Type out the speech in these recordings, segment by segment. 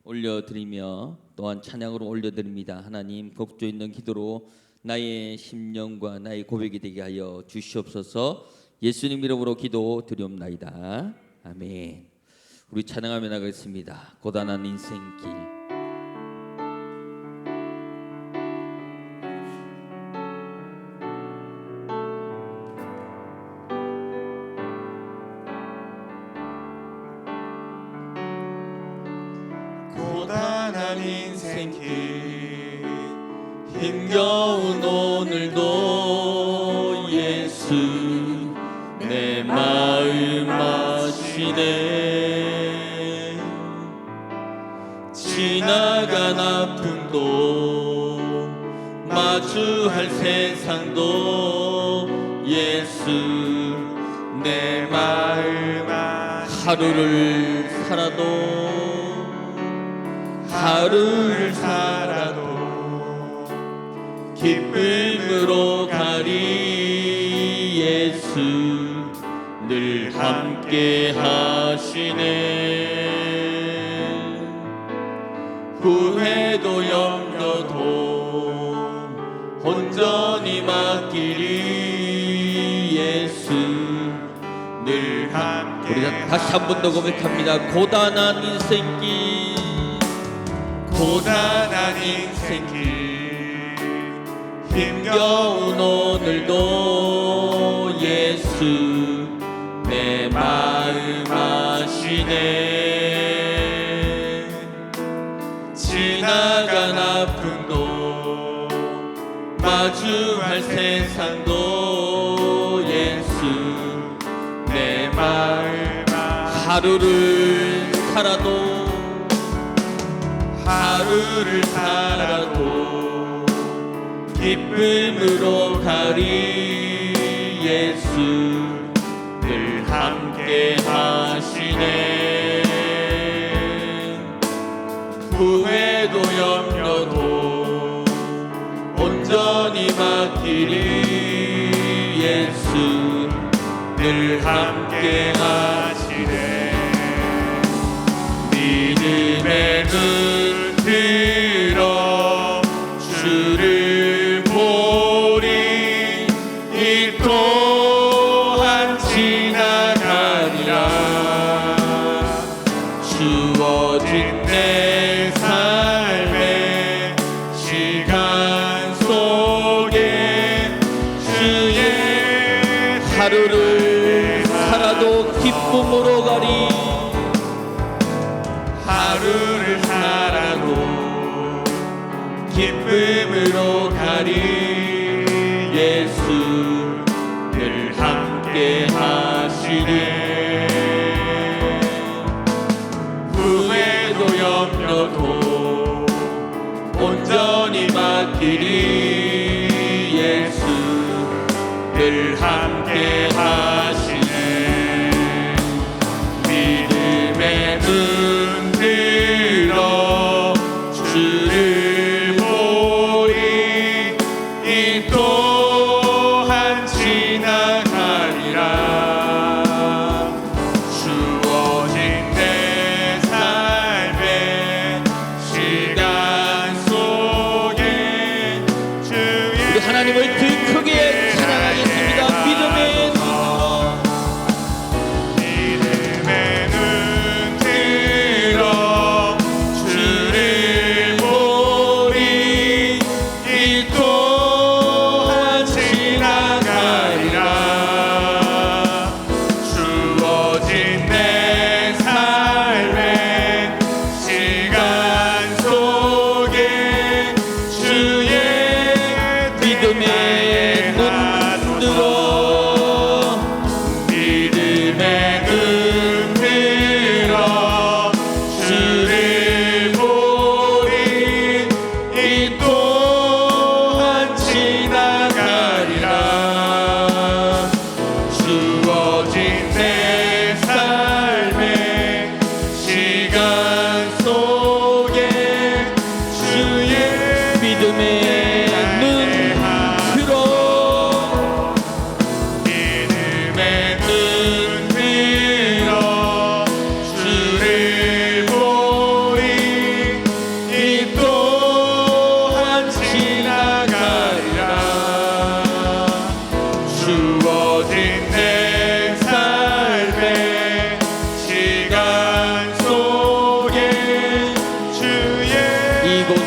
올려드리며 또한 찬양으로 올려드립니다. 하나님, 곡조 있는 기도로 나의 심령과 나의 고백이 되게 하여 주시옵소서. 예수님 이름으로 기도 드리옵나이다. 아멘. 우리 찬양하며 나가겠습니다. 고단한 인생길. 고단한 인생길 힘겨운 오늘도 예수 내 마음 아시네. 지나간 아픔도 마주할 세상도 예수 내 마음 아시네. 하루를 살아도 기쁨으로 가리. 예수 늘 함께 하시네. 후회도 염려도 온전히 맡기리. 예수 늘 함께. 우리 다시 한 번 더 고백합니다. 고단한 인생길. 고단한 인생길 힘겨운 오늘도 예수 내 마음 아시네. 지나간 아픔도 마주할 세상도 예수 내 마음 아시네. 하루를 살아도 기쁨으로 가리. 예수 늘 함께 하시네. 후회도 염려도 온전히 맡기리. 예수 늘 함께 하시네. 믿음의 눈 들어 주를 보리. 이 또한 지나가리라. 주어진 내 삶의 시간 속에 주의 하루를 살아도 기쁨으로 가리. 하루를 살아도 기쁨으로 가리. 예수 늘 함께 하시네. 후회도 염려도 온전히 맡기리. 예수 늘 함께 하시네. 믿음의 눈 들어 주를 보리. 이 또한 지나가리라. 주어진 내 삶의 시간 속에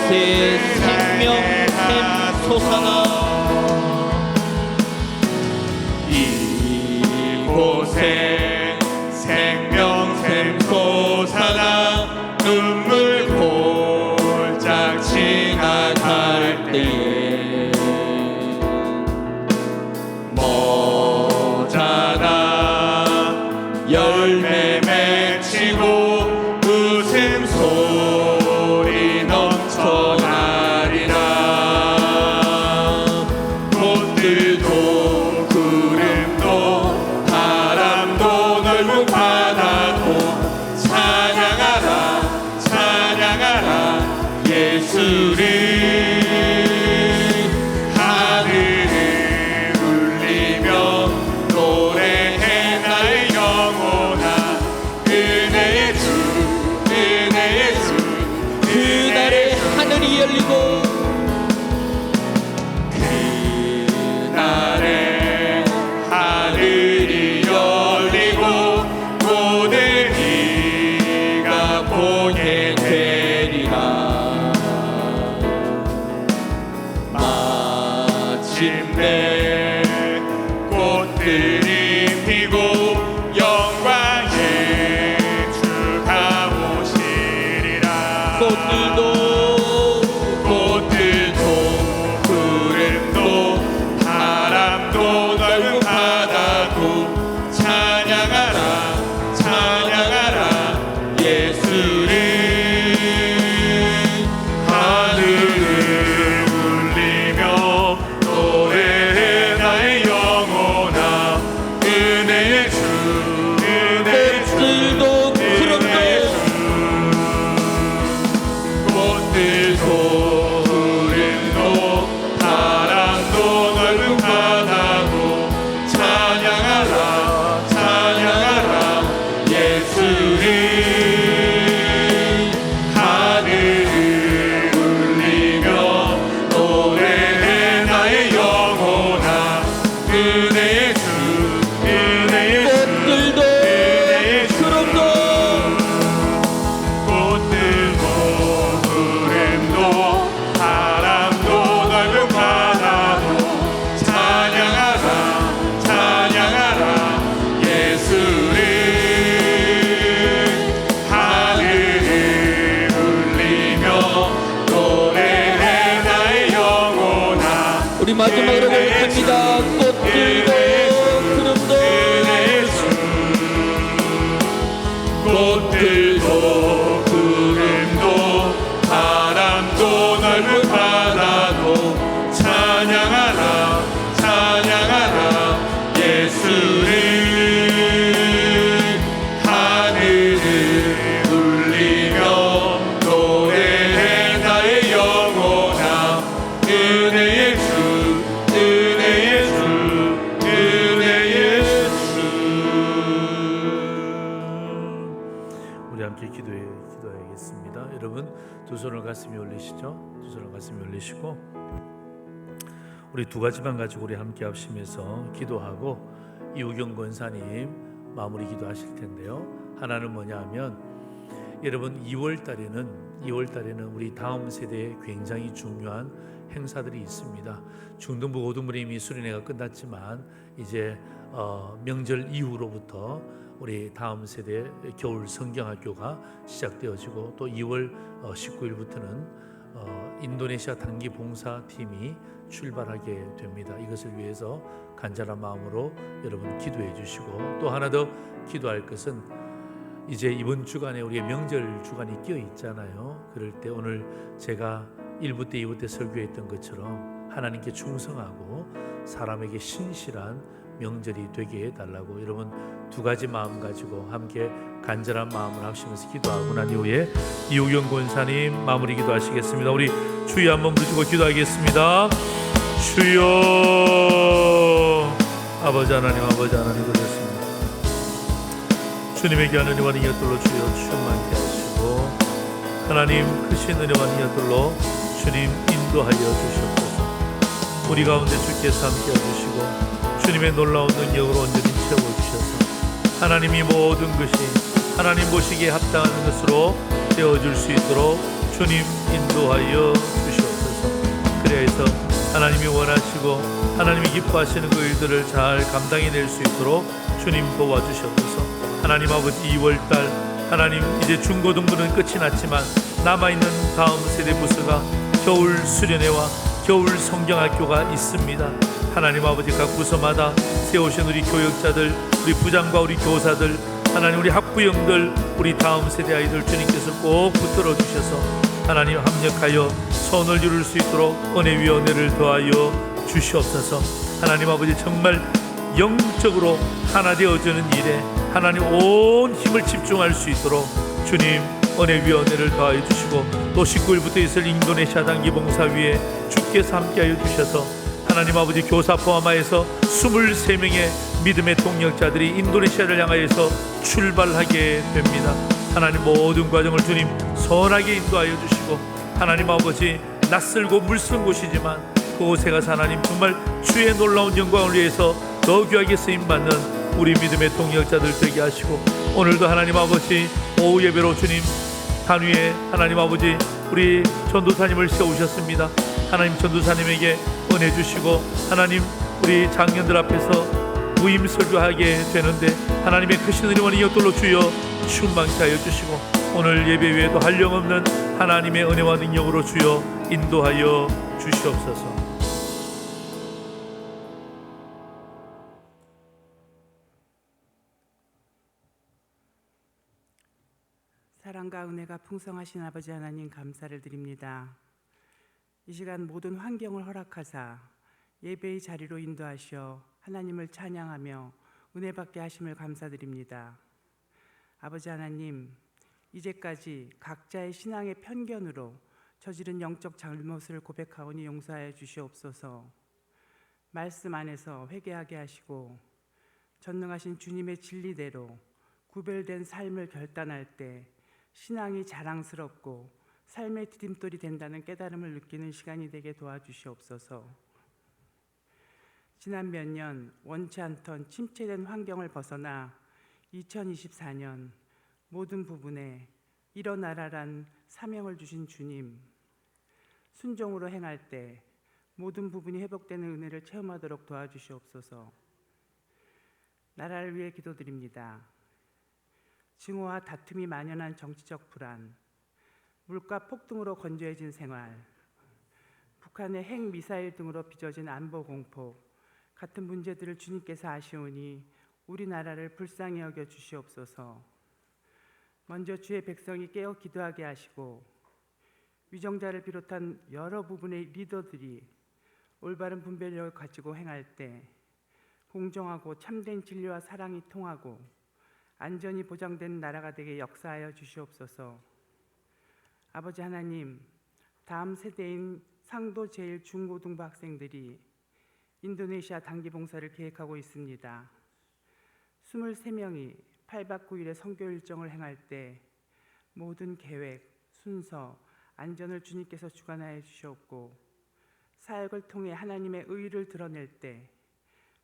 이곳에 생명샘 솟아나 이곳에 생명샘 솟아나 눈물 골짝 지나갈 때에 모자라 열매 맺히고 웃음소리 넘쳐나리라. 꽃들도 구름도 바람도 넓은 바다도 찬양하라 찬양하라 예수를. 하늘을 울리며 노래해 나의 영혼아 은혜의 주 은혜의 주. 그날에 하늘이 열리고 그날에 하늘이 열리고 모든 이가 보게 되리라. 마침내 꽃들이 피고 영광의 주가 오시리라. 꽃들도 구름도 바람도 넓은 바다도 찬양하라 찬양하라 예수를. 하늘을 울리며 노래해 나의 영혼아 은혜의 주 은혜의 주. 꽃들도 구름도 꽃들도 구름도 바람도 넓은 바다도 찬양하라 찬양하라 예수를. 하늘을 울리며 노래해 나의 영혼아 은혜의 주 은혜의 주. 꽃들도 은혜의 주. 구름도 꽃들도 구름도 바람도 넓은 바다도 찬양하라 찬양하라 예수를. 하늘을 울리며 노래해 나의 영혼아 우리 마지막으로 고백합니다. 꽃들도 구름도 은혜의 주. 꽃들도 구름도 바람도 넓은 바다도 찬양하라 찬양하라 예수를. 하늘을 울리며 노래해 나의 영혼아 은혜의 주 은혜의 주 은혜의 주. 우리 함께 기도해야겠습니다. 여러분 두 손을 가슴에 올리시죠. 두 손을 가슴에 올리시고 우리 두 가지만 가지고 우리 함께 합심해서 기도하고 이우경 권사님 마무리 기도하실 텐데요. 하나는 뭐냐 하면 여러분 2월 달에는 우리 다음 세대에 굉장히 중요한 행사들이 있습니다. 중등부 고등부는 이미 수련회가 끝났지만 이제 명절 이후로부터 우리 다음 세대 겨울 성경학교가 시작되어지고 또 2월 19일부터는 인도네시아 단기 봉사팀이 출발하게 됩니다. 이것을 위해서 간절한 마음으로 여러분 기도해 주시고 또 하나 더 기도할 것은 이제 이번 주간에 우리의 명절 주간이 끼어 있잖아요. 그럴 때 오늘 제가 1부 때 2부 때 설교했던 것처럼 하나님께 충성하고 사람에게 신실한 명절이 되게 해달라고 여러분 두 가지 마음 가지고 함께 간절한 마음을 합심해서 기도하고 난 이후에 이우경 권사님 마무리 기도하시겠습니다. 우리 주여 한번 부르시고 기도하겠습니다. 주여 아버지 하나님 그렇습니다. 주님에게 하는 은혜와 능력들로 주여 충만케 하시고 하나님 크신 은혜와 능력들로 주님 인도하여 주시옵소서. 우리 가운데 주께서 함께 해주시고 주님의 놀라운 능력으로 온전히 채워주셔서 하나님이 모든 것이 하나님 보시기에 합당한 것으로 되어줄 수 있도록 주님 인도하여 주시옵소서. 그래서 하나님이 원하시고 하나님이 기뻐하시는 그 일들을 잘 감당해낼 수 있도록 주님 도와주시옵소서. 하나님 아버지, 2월달 하나님 이제 중고등부는 끝이 났지만 남아있는 다음 세대 부서가 겨울 수련회와 겨울 성경학교가 있습니다. 하나님 아버지, 각 부서마다 세우신 우리 교역자들, 우리 부장과 우리 교사들, 하나님 우리 학부형들, 우리 다음 세대 아이들 주님께서 꼭 붙들어 주셔서 하나님 합력하여 선을 이룰 수 있도록 은혜위원회를 더하여 주시옵소서. 하나님 아버지, 정말 영적으로 하나 되어지는 일에 하나님 온 힘을 집중할 수 있도록 주님 은혜위원회를 더하여 주시고, 또 19일부터 있을 인도네시아 단기 봉사위에 주께서 함께하여 주셔서 하나님 아버지, 교사 포함하여서 23명의 믿음의 동력자들이 인도네시아를 향하여서 출발하게 됩니다. 하나님 모든 과정을 주님 선하게 인도하여 주시고, 하나님 아버지, 낯설고 물쓴 곳이지만 그곳에 가서 하나님 정말 주의 놀라운 영광을 위해서 더 귀하게 쓰임받는 우리 믿음의 동력자들 되게 하시고, 오늘도 하나님 아버지 오후 예배로 주님 단위에 하나님 아버지 우리 전도사님을 세우셨습니다. 하나님 전도사님에게 은혜 주시고, 하나님 우리 장년들 앞에서 무임 설교하게 되는데 하나님의 크신 은혜와 역돌로 주여 충만케 하여 주시고, 오늘 예배 외에도 한량없는 하나님의 은혜와 능력으로 주여 인도하여 주시옵소서. 사랑과 은혜가 풍성하신 아버지 하나님, 감사를 드립니다. 이 시간 모든 환경을 허락하사 예배의 자리로 인도하셔 하나님을 찬양하며 은혜 받게 하심을 감사드립니다. 아버지 하나님, 이제까지 각자의 신앙의 편견으로 저지른 영적 잘못을 고백하오니 용서하여 주시옵소서. 말씀 안에서 회개하게 하시고 전능하신 주님의 진리대로 구별된 삶을 결단할 때 신앙이 자랑스럽고 삶의 디딤돌이 된다는 깨달음을 느끼는 시간이 되게 도와주시옵소서. 지난 몇 년 원치 않던 침체된 환경을 벗어나 2024년 모든 부분에 일어나라란 사명을 주신 주님, 순종으로 행할 때 모든 부분이 회복되는 은혜를 체험하도록 도와주시옵소서. 나라를 위해 기도드립니다. 증오와 다툼이 만연한 정치적 불안, 물가 폭등으로 건조해진 생활, 북한의 핵 미사일 등으로 빚어진 안보 공포 같은 문제들을 주님께서 아시오니 우리나라를 불쌍히 여겨 주시옵소서. 먼저 주의 백성이 깨어 기도하게 하시고, 위정자를 비롯한 여러 부분의 리더들이 올바른 분별력을 가지고 행할 때 공정하고 참된 진리와 사랑이 통하고 안전이 보장된 나라가 되게 역사하여 주시옵소서. 아버지 하나님, 다음 세대인 상도 제일 중고등부 학생들이 인도네시아 단기 봉사를 계획하고 있습니다. 23명이 8박 9일의 선교 일정을 행할 때 모든 계획, 순서, 안전을 주님께서 주관하여 주시옵고, 사역을 통해 하나님의 의를 드러낼 때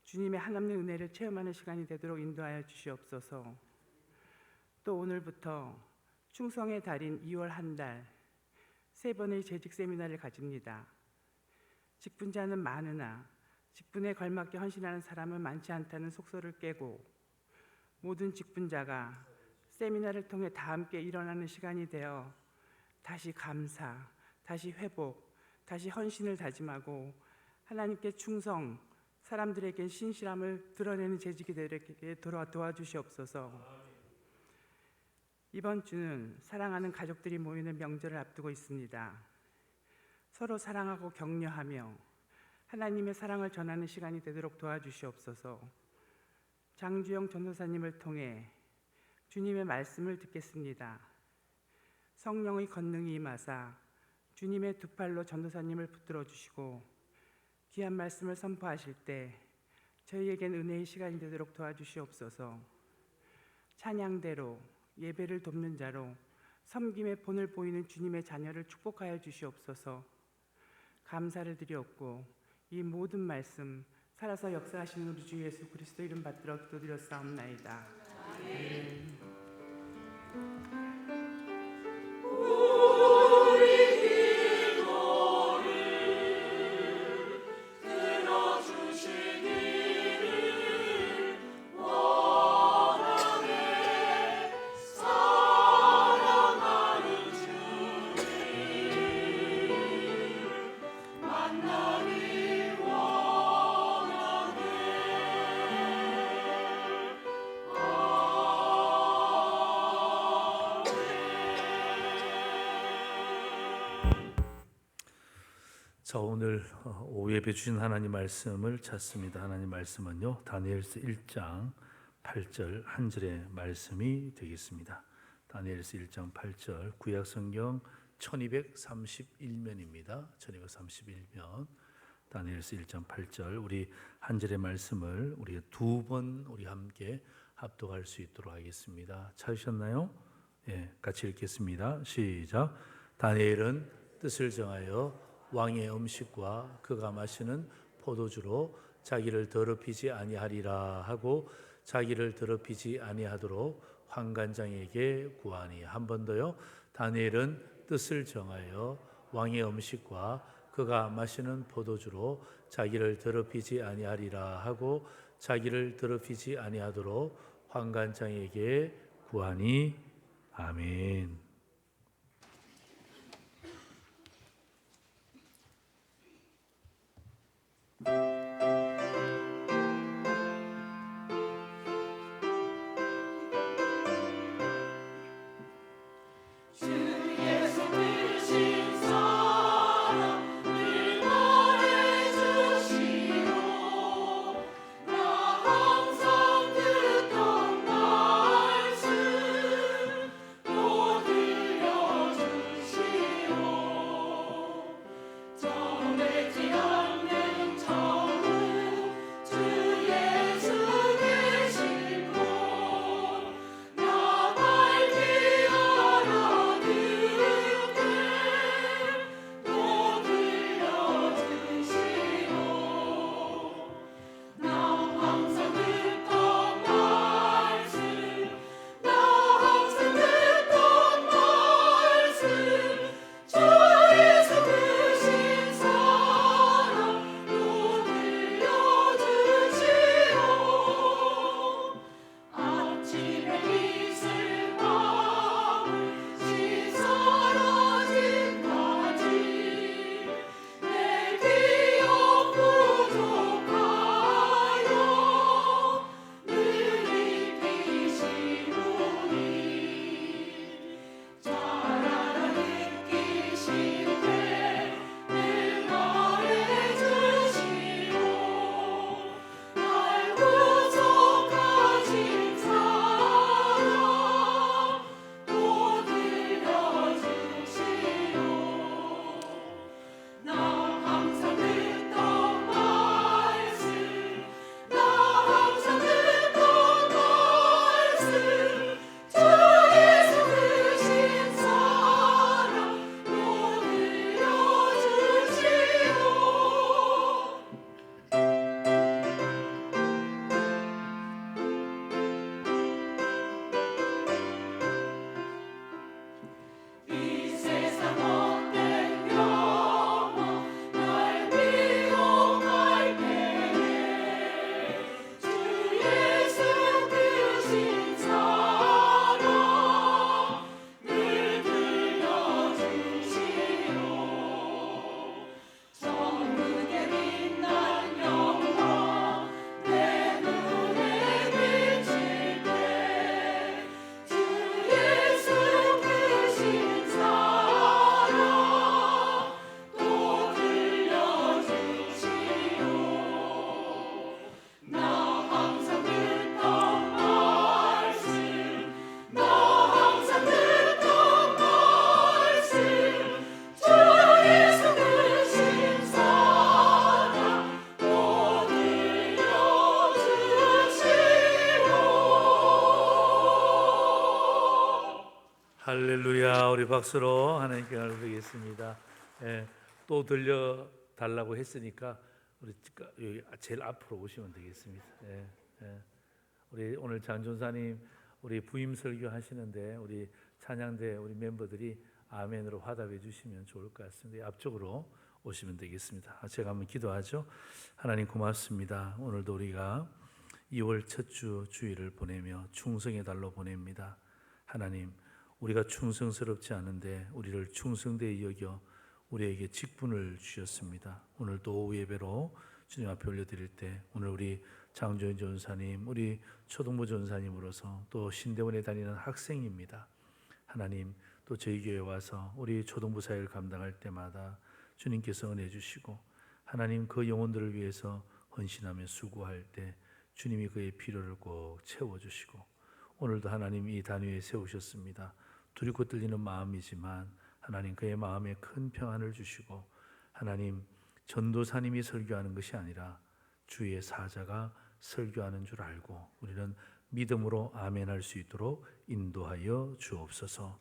주님의 하나님의 은혜를 체험하는 시간이 되도록 인도하여 주시옵소서. 또 오늘부터 충성의 달인 2월 한 달 3번의 재직 세미나를 가집니다. 직분자는 많으나 직분에 걸맞게 헌신하는 사람은 많지 않다는 속설을 깨고, 모든 직분자가 세미나를 통해 다 함께 일어나는 시간이 되어 다시 감사, 다시 회복, 다시 헌신을 다짐하고 하나님께 충성, 사람들에게 신실함을 드러내는 재직이 되게 도와주시옵소서. 이번 주는 사랑하는 가족들이 모이는 명절을 앞두고 있습니다. 서로 사랑하고 격려하며 하나님의 사랑을 전하는 시간이 되도록 도와주시옵소서. 장주영 전도사님을 통해 주님의 말씀을 듣겠습니다. 성령의 권능이 임하사 주님의 두 팔로 전도사님을 붙들어 주시고 귀한 말씀을 선포하실 때 저희에겐 은혜의 시간이 되도록 도와주시옵소서. 찬양대로 예배를 돕는 자로 섬김의 본을 보이는 주님의 자녀를 축복하여 주시옵소서. 감사를 드리옵고 이 모든 말씀 살아서 역사하시는 우리 주 예수 그리스도 이름 받들어 기도드렸사옵나이다. 아멘. 자, 오늘 오후 예배 주신 하나님 말씀을 찾습니다. 하나님 말씀은요, 다니엘서 1장 8절 한 절의 말씀이 되겠습니다. 다니엘서 1장 8절, 구약 성경 1231면입니다. 1231면 다니엘서 1장 8절, 우리 한 절의 말씀을 우리 두 번 우리 함께 합독할 수 있도록 하겠습니다. 찾으셨나요? 예, 같이 읽겠습니다. 시작. 다니엘은 뜻을 정하여 왕의 음식과 그가 마시는 포도주로 자기를 더럽히지 아니하리라 하고 자기를 더럽히지 아니하도록 환관장에게 구하니. 한 번 더요. 다니엘은 뜻을 정하여 왕의 음식과 그가 마시는 포도주로 자기를 더럽히지 아니하리라 하고 자기를 더럽히지 아니하도록 환관장에게 구하니. 아멘. 할렐루야. 우리 박수로 하나님께 올리겠습니다. 예, 또 들려달라고 했으니까 우리 여기 제일 앞으로 오시면 되겠습니다. 예, 예. 우리 오늘 장전사님 우리 부임 설교 하시는데 우리 찬양대 우리 멤버들이 아멘으로 화답해 주시면 좋을 것 같습니다. 앞쪽으로 오시면 되겠습니다. 제가 한번 기도하죠. 하나님 고맙습니다. 오늘도 우리가 2월 첫 주 주일을 보내며 충성의 달로 보냅니다. 하나님, 우리가 충성스럽지 않은데 우리를 충성되이 여겨 우리에게 직분을 주셨습니다. 오늘도 오후 예배로 주님 앞에 올려드릴 때 오늘 우리 장조인 전사님, 우리 초등부 전사님으로서 또 신대원에 다니는 학생입니다. 하나님, 또 저희 교회 와서 우리 초등부 사역을 감당할 때마다 주님께서 은혜 주시고 하나님 그 영혼들을 위해서 헌신하며 수고할 때 주님이 그의 필요를 꼭 채워주시고 오늘도 하나님 이 단위에 세우셨습니다. 두렵고 떨리는 마음이지만 하나님 그의 마음에 큰 평안을 주시고 하나님 전도사님이 설교하는 것이 아니라 주의 사자가 설교하는 줄 알고 우리는 믿음으로 아멘할 수 있도록 인도하여 주옵소서.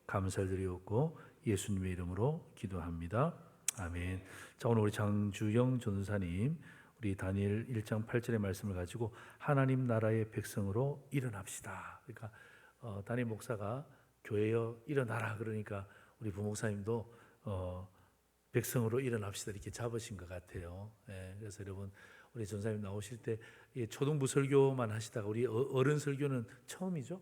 감사를 드리옵고 예수님의 이름으로 기도합니다. 아멘. 자, 오늘 우리 장주영 전사님 우리 다니엘 1장 8절의 말씀을 가지고 하나님 나라의 백성으로 일어납시다. 그러니까 담임 목사가 교회여 일어나라 그러니까 우리 부목사님도 백성으로 일어납시다 이렇게 잡으신 것 같아요. 예, 그래서 여러분 우리 전사님 나오실 때 초등부 설교만 하시다가 우리 어른 설교는 처음이죠?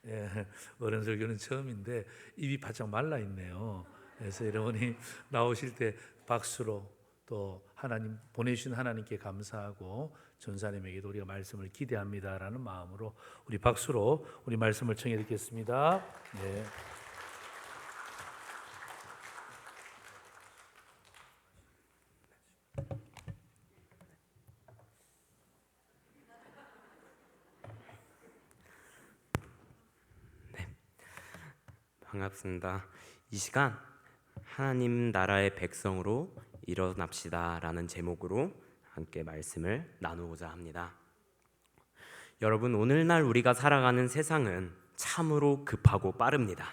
예, 어른 설교는 처음인데 입이 바짝 말라 있네요. 그래서 여러분이 나오실 때 박수로 또 하나님 보내주신 하나님께 감사하고 전사님에게도 우리가 말씀을 기대합니다라는 마음으로 우리 박수로 우리 말씀을 청해 듣겠습니다. 네. 반갑습니다. 이 시간 하나님 나라의 백성으로 일어납시다 라는 제목으로 함께 말씀을 나누고자 합니다. 여러분, 오늘날 우리가 살아가는 세상은 참으로 급하고 빠릅니다.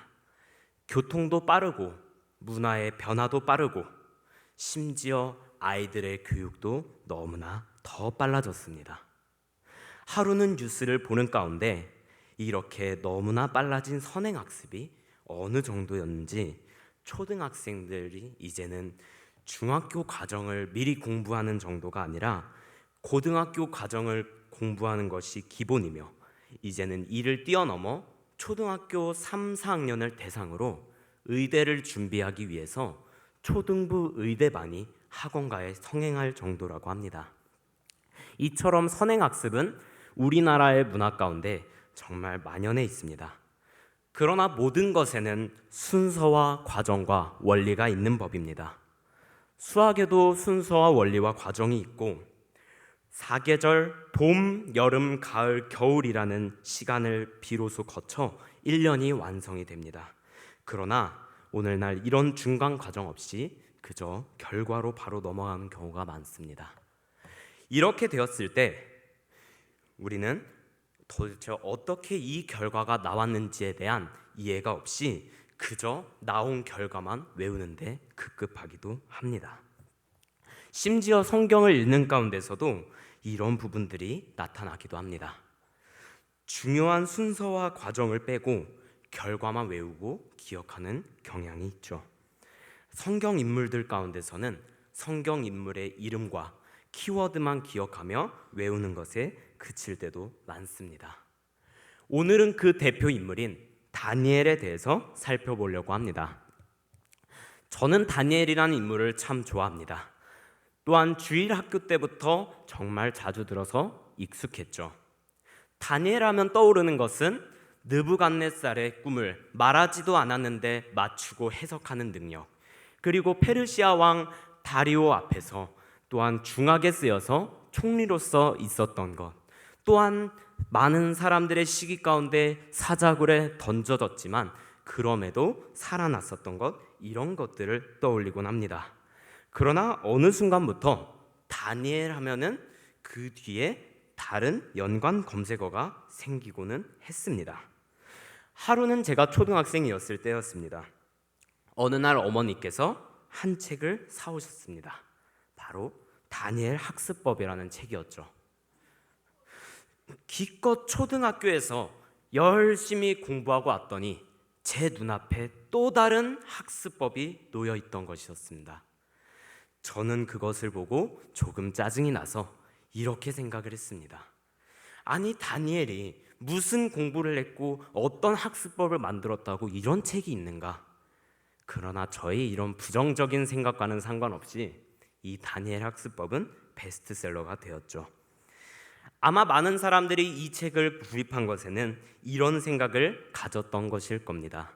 교통도 빠르고 문화의 변화도 빠르고 심지어 아이들의 교육도 너무나 더 빨라졌습니다. 하루는 뉴스를 보는 가운데 이렇게 너무나 빨라진 선행학습이 어느 정도였는지 초등학생들이 이제는 중학교 과정을 미리 공부하는 정도가 아니라 고등학교 과정을 공부하는 것이 기본이며 이제는 이를 뛰어넘어 초등학교 3, 4학년을 대상으로 의대를 준비하기 위해서 초등부 의대반이 학원가에 성행할 정도라고 합니다. 이처럼 선행학습은 우리나라의 문화 가운데 정말 만연해 있습니다. 그러나 모든 것에는 순서와 과정과 원리가 있는 법입니다. 수학에도 순서와 원리와 과정이 있고 사계절, 봄, 여름, 가을, 겨울이라는 시간을 비로소 거쳐 1년이 완성이 됩니다. 그러나 오늘날 이런 중간 과정 없이 그저 결과로 바로 넘어가는 경우가 많습니다. 이렇게 되었을 때 우리는 도대체 어떻게 이 결과가 나왔는지에 대한 이해가 없이 그저 나온 결과만 외우는데 급급하기도 합니다. 심지어 성경을 읽는 가운데서도 이런 부분들이 나타나기도 합니다. 중요한 순서와 과정을 빼고 결과만 외우고 기억하는 경향이 있죠. 성경 인물들 가운데서는 성경 인물의 이름과 키워드만 기억하며 외우는 것에 그칠 때도 많습니다. 오늘은 그 대표 인물인 다니엘에 대해서 살펴보려고 합니다. 저는 다니엘이라는 인물을 참 좋아합니다. 또한 주일 학교 때부터 정말 자주 들어서 익숙했죠. 다니엘 하면 떠오르는 것은 느부갓네살의 꿈을 말하지도 않았는데 맞추고 해석하는 능력, 그리고 페르시아 왕 다리오 앞에서 또한 중하게 쓰여서 총리로서 있었던 것, 또한 많은 사람들의 시기 가운데 사자굴에 던져졌지만 그럼에도 살아났었던 것, 이런 것들을 떠올리곤 합니다. 그러나 어느 순간부터 다니엘 하면은 그 뒤에 다른 연관 검색어가 생기고는 했습니다. 하루는 제가 초등학생이었을 때였습니다. 어느 날 어머니께서 한 책을 사오셨습니다. 바로 다니엘 학습법이라는 책이었죠. 기껏 초등학교에서 열심히 공부하고 왔더니 제 눈앞에 또 다른 학습법이 놓여 있던 것이었습니다. 저는 그것을 보고 조금 짜증이 나서 이렇게 생각을 했습니다. 아니, 다니엘이 무슨 공부를 했고 어떤 학습법을 만들었다고 이런 책이 있는가? 그러나 저의 이런 부정적인 생각과는 상관없이 이 다니엘 학습법은 베스트셀러가 되었죠. 아마 많은 사람들이 이 책을 구입한 것에는 이런 생각을 가졌던 것일 겁니다.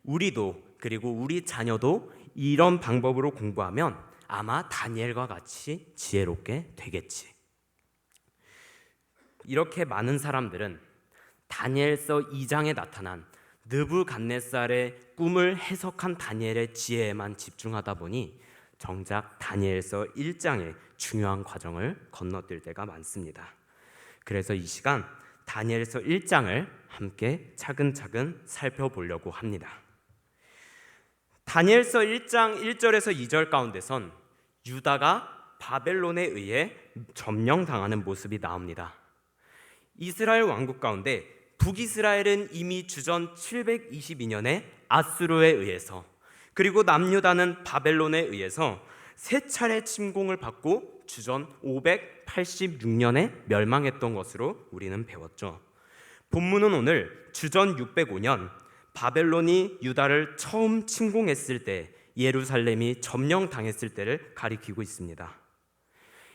우리도 그리고 우리 자녀도 이런 방법으로 공부하면 아마 다니엘과 같이 지혜롭게 되겠지. 이렇게 많은 사람들은 다니엘서 2장에 나타난 느부갓네살의 꿈을 해석한 다니엘의 지혜에만 집중하다 보니 정작 다니엘서 1장의 중요한 과정을 건너뛸 때가 많습니다. 그래서 이 시간 다니엘서 1장을 함께 차근차근 살펴보려고 합니다. 다니엘서 1장 1절에서 2절 가운데선 유다가 바벨론에 의해 점령당하는 모습이 나옵니다. 이스라엘 왕국 가운데 북이스라엘은 이미 주전 722년에 아수르에 의해서, 그리고 남유다는 바벨론에 의해서 세 차례 침공을 받고 주전 586년에 멸망했던 것으로 우리는 배웠죠. 본문은 오늘 주전 605년 바벨론이 유다를 처음 침공했을 때, 예루살렘이 점령당했을 때를 가리키고 있습니다.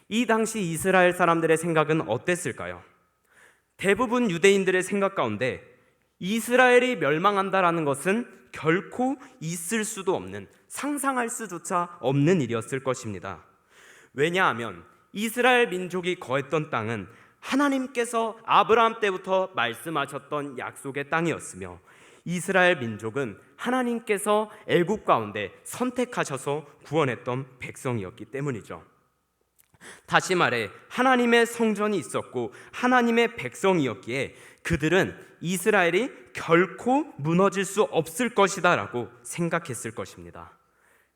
이 당시 이스라엘 사람들의 생각은 어땠을까요? 대부분 유대인들의 생각 가운데 이스라엘이 멸망한다라는 것은 결코 있을 수도 없는, 상상할 수조차 없는 일이었을 것입니다. 왜냐하면 이스라엘 민족이 거했던 땅은 하나님께서 아브라함 때부터 말씀하셨던 약속의 땅이었으며, 이스라엘 민족은 하나님께서 애국 가운데 선택하셔서 구원했던 백성이었기 때문이죠. 다시 말해 하나님의 성전이 있었고 하나님의 백성이었기에 그들은 이스라엘이 결코 무너질 수 없을 것이다 라고 생각했을 것입니다.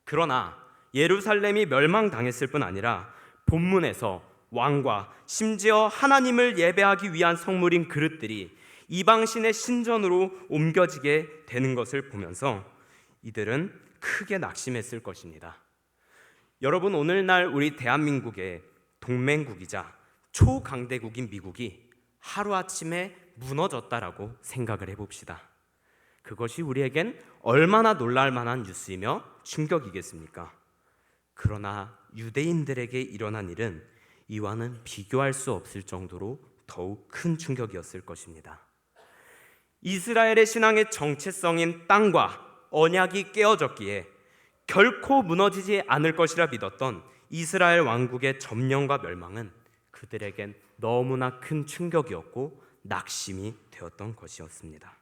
그러나 예루살렘이 멸망당했을 뿐 아니라 본문에서 왕과 심지어 하나님을 예배하기 위한 성물인 그릇들이 이방신의 신전으로 옮겨지게 되는 것을 보면서 이들은 크게 낙심했을 것입니다. 여러분, 오늘날 우리 대한민국의 동맹국이자 초강대국인 미국이 하루아침에 무너졌다라고 생각을 해봅시다. 그것이 우리에겐 얼마나 놀랄 만한 뉴스이며 충격이겠습니까? 그러나 유대인들에게 일어난 일은 이와는 비교할 수 없을 정도로 더욱 큰 충격이었을 것입니다. 이스라엘의 신앙의 정체성인 땅과 언약이 깨어졌기에 결코 무너지지 않을 것이라 믿었던 이스라엘 왕국의 점령과 멸망은 그들에겐 너무나 큰 충격이었고 낙심이 되었던 것이었습니다.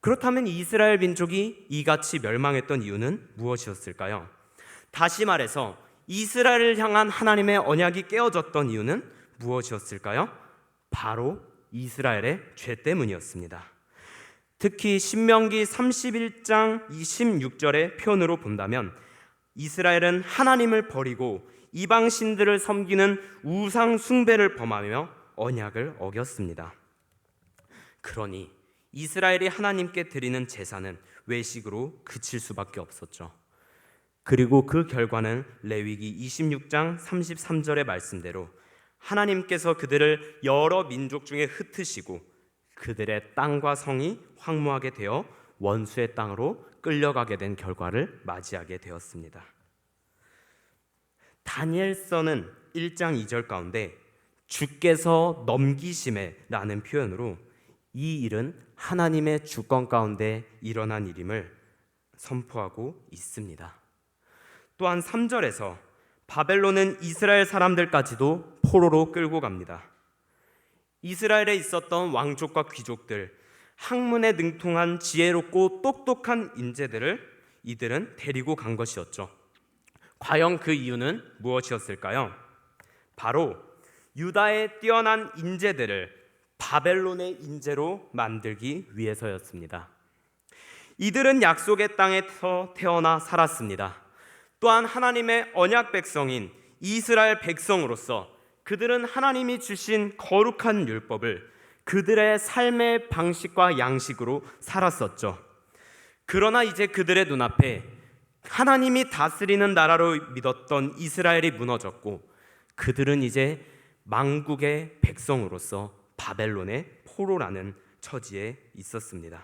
그렇다면 이스라엘 민족이 이같이 멸망했던 이유는 무엇이었을까요? 다시 말해서 이스라엘을 향한 하나님의 언약이 깨어졌던 이유는 무엇이었을까요? 바로 이스라엘의 죄 때문이었습니다. 특히 신명기 31장 26절의 표현으로 본다면 이스라엘은 하나님을 버리고 이방 신들을 섬기는 우상 숭배를 범하며 언약을 어겼습니다. 그러니 이스라엘이 하나님께 드리는 제사는 외식으로 그칠 수밖에 없었죠. 그리고 그 결과는 레위기 26장 33절의 말씀대로 하나님께서 그들을 여러 민족 중에 흩으시고 그들의 땅과 성이 황무하게 되어 원수의 땅으로 끌려가게 된 결과를 맞이하게 되었습니다. 다니엘서는 1장 2절 가운데 주께서 넘기심에 라는 표현으로 이 일은 하나님의 주권 가운데 일어난 일임을 선포하고 있습니다. 또한 3절에서 바벨론은 이스라엘 사람들까지도 포로로 끌고 갑니다. 이스라엘에 있었던 왕족과 귀족들, 학문에 능통한 지혜롭고 똑똑한 인재들을 이들은 데리고 간 것이었죠. 과연 그 이유는 무엇이었을까요? 바로 유다의 뛰어난 인재들을 바벨론의 인재로 만들기 위해서였습니다. 이들은 약속의 땅에서 태어나 살았습니다. 또한 하나님의 언약 백성인 이스라엘 백성으로서 그들은 하나님이 주신 거룩한 율법을 그들의 삶의 방식과 양식으로 살았었죠. 그러나 이제 그들의 눈앞에 하나님이 다스리는 나라로 믿었던 이스라엘이 무너졌고 그들은 이제 망국의 백성으로서 바벨론의 포로라는 처지에 있었습니다.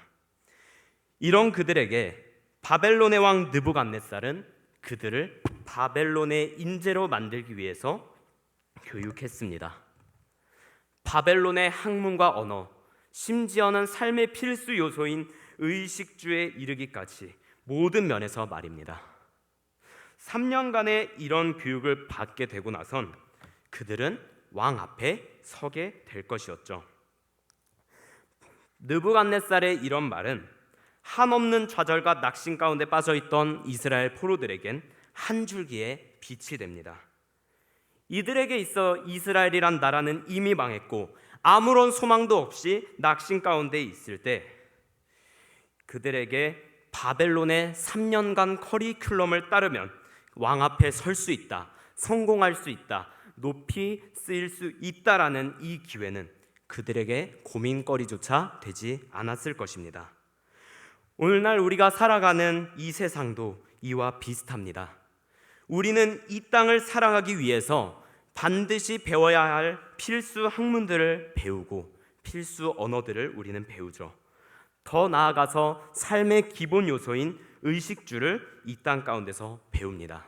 이런 그들에게 바벨론의 왕 느부갓네살은 그들을 바벨론의 인재로 만들기 위해서 교육했습니다. 바벨론의 학문과 언어, 심지어는 삶의 필수 요소인 의식주에 이르기까지 모든 면에서 말입니다. 3년간의 이런 교육을 받게 되고 나선 그들은 왕 앞에 서게 될 것이었죠. 느부갓네살의 이런 말은 한없는 좌절과 낙심 가운데 빠져있던 이스라엘 포로들에겐 한 줄기의 빛이 됩니다. 이들에게 있어 이스라엘이란 나라는 이미 망했고 아무런 소망도 없이 낙심 가운데 있을 때 그들에게 바벨론의 3년간 커리큘럼을 따르면 왕 앞에 설 수 있다, 성공할 수 있다, 높이 쓰일 수 있다라는 이 기회는 그들에게 고민거리조차 되지 않았을 것입니다. 오늘날 우리가 살아가는 이 세상도 이와 비슷합니다. 우리는 이 땅을 살아가기 위해서 반드시 배워야 할 필수 학문들을 배우고 필수 언어들을 우리는 배우죠. 더 나아가서 삶의 기본 요소인 의식주를 이 땅 가운데서 배웁니다.